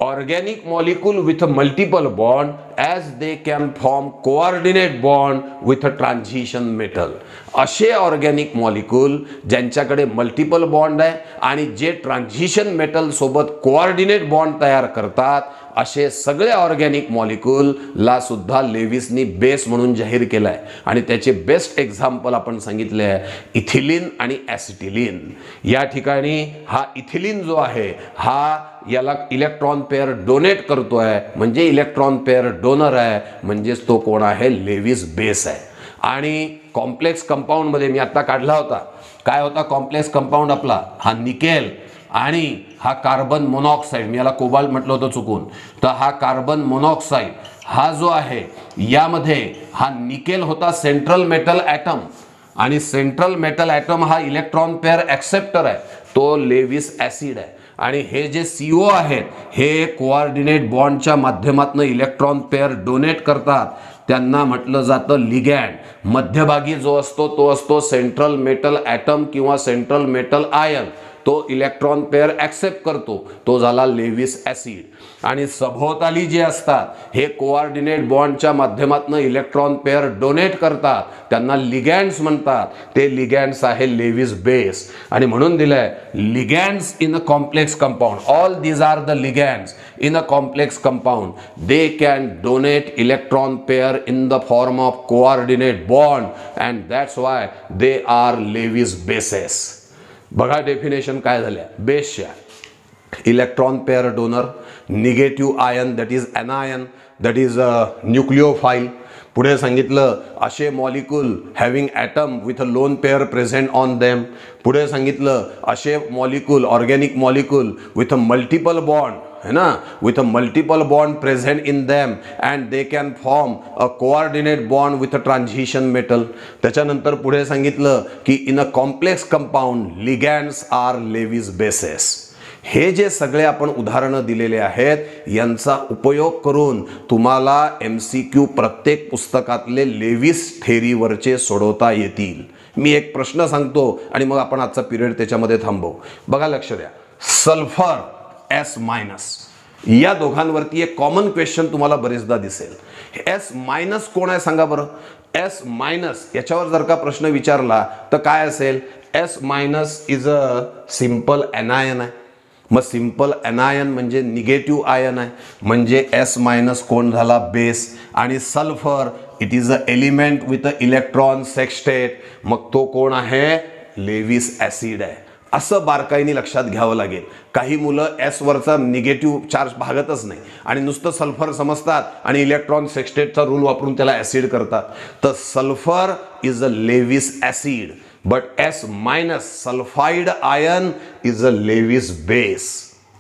Organic molecule with multiple bond as they can form coordinate bond with transition metal. असे ऑर्गॅनिक मॉलिक्यूल ज्यांच्याकडे मल्टिपल बॉन्ड आहे आणि जे ट्रान्झिशन मेटल सोबत कोऑर्डिनेट बॉन्ड तयार करतात, असे सगळे ऑर्गॅनिक मॉलिक्यूलला सुद्धा लेविसनी बेस म्हणून जाहीर केलाय. आणि त्याचे बेस्ट एक्झाम्पल आपण सांगितले आहे इथिलीन आणि ॲसिटिलीन. या ठिकाणी हा इथिलीन जो आहे हा याला इलेक्ट्रॉन पेअर डोनेट करतोय, म्हणजे इलेक्ट्रॉन पेअर डोनर आहे, म्हणजेच तो कोण आहे? लेविस बेस आहे. आणि कॉम्प्लेक्स कंपाऊंड मध्ये मी आता काढला होता, काय होता कॉम्प्लेक्स कंपाऊंड आपला? हा निकेल आणि हा कार्बन मोनॉक्साईड. मी याला कोबाल्ट म्हटलं होतं चुकून, तर हा कार्बन मोनॉक्साईड हा जो आहे यामध्ये हा निकेल होता सेंट्रल मेटल ॲटम, आणि सेंट्रल मेटल ॲटम हा इलेक्ट्रॉन पेअर ॲक्सेप्टर आहे, तो लेविस ॲसिड आहे. आणि हे जे CO आहेत हे कोऑर्डिनेट बॉन्डच्या माध्यमातून इलेक्ट्रॉन पेअर डोनेट करतात, त्यांना म्हटलं जातं लिगॅन्ड. मध्यभागी जो असतो तो असतो सेंट्रल मेटल ॲटम किंवा सेंट्रल मेटल आयन, तो इलेक्ट्रॉन पेअर ॲक्सेप्ट करतो, तो झाला लेविस ॲसिड. आणि सभोवताली जे असतात हे कोऑर्डिनेट बॉन्डच्या माध्यमातून इलेक्ट्रॉन पेअर डोनेट करतात, त्यांना लिगॅन्ड्स म्हणतात, ते लिगॅन्ड्स आहे लेविस बेस. आणि म्हणून दिलंय ligands in a complex compound, all these are the ligands in a complex compound, they can donate electron pair in the form of coordinate bond and that's why they are Lewis bases. बघा डेफिनेशन काय झाल्या बेसच्या. Electron pair donor, negative ion that is anion, that is nucleophile. पुढे सांगितलं असे molecule having atom with a lone pair present on them. पुढे सांगितलं असे molecule, organic molecule with a multiple bond, है ना, with a multiple bond present in them and they can form a coordinate bond with a transition metal. त्याच्यानंतर पुढे सांगितलं की in a complex compound ligands are Lewis bases. हे जे सगळे आपण उदाहरणं दिलेले आहेत यांचा उपयोग करून तुम्हाला MCQ प्रत्येक पुस्तकातले लेविस थेरीवरचे सोडवता येतील. मी एक प्रश्न सांगतो आणि मग आपण आजचा पिरियड त्याच्यामध्ये थांबवू. बघा लक्ष द्या, सल्फर S- या दोघांवरती एक कॉमन क्वेश्चन तुम्हाला बरेचदा दिसेल. S- कोण आहे सांगा बरं? S- याच्यावर जर का प्रश्न विचारला तर काय असेल? S- is a simple anion आहे. मग सिंपल एनायन म्हणजे निगेटिव्ह आयन आहे, म्हणजे S मायनस कोण झाला बेस, आणि sulphur it is a element with a electron sextet, मग तो कोण आहे लेविस ॲसिड आहे. असं बारकाईने लक्षात घ्यावं लागेल. काही मुलं S वरचा निगेटिव्ह चार्ज भागतच नाही आणि नुसतं सल्फर समजतात आणि इलेक्ट्रॉन सेक्स्टेटचा रूल वापरून त्याला ॲसिड करतात. तर sulphur is a Lewis acid, but S minus sulphide ion is a Lewis base.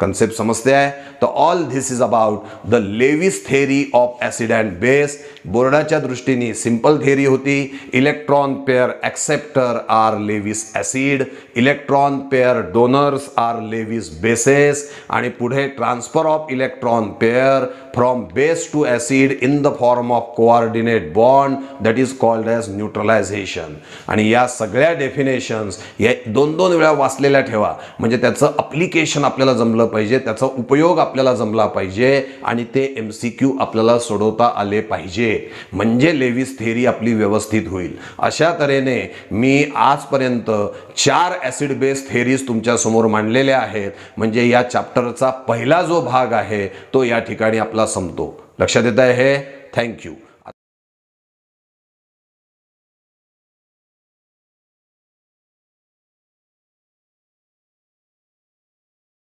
Concept समजते आहे. तर all this is about the Lewis theory of acid and base. बोर्डाच्या दृष्टीने सिंपल थेरी होती, electron pair acceptor are Lewis acid, electron pair donors are Lewis bases, आणि पुढे transfer of electron pair from base to acid in the form of coordinate bond that is called as neutralisation. आणि या सगळ्या डेफिनेशन्स या 2-2 वेळा वाचलेल्या ठेवा, म्हणजे त्याचं अप्लिकेशन आपल्याला जमलं पाहिजे, त्याचा उपयोग आपल्याला जमला पाहिजे, आणि ते MCQ आपल्याला सोडवता आले पाहिजे, म्हणजे लेविस थेरी आपली व्यवस्थित होईल. अशा तऱ्हेने मी आजपर्यंत 4 ॲसिड बेस थेरीज तुमच्या समोर मांडलेल्या आहेत. म्हणजे या चॅप्टरचा पहिला जो भाग आहे तो या ठिकाणी आपला संपतो. लक्षात येत आहे हे? थँक्यू.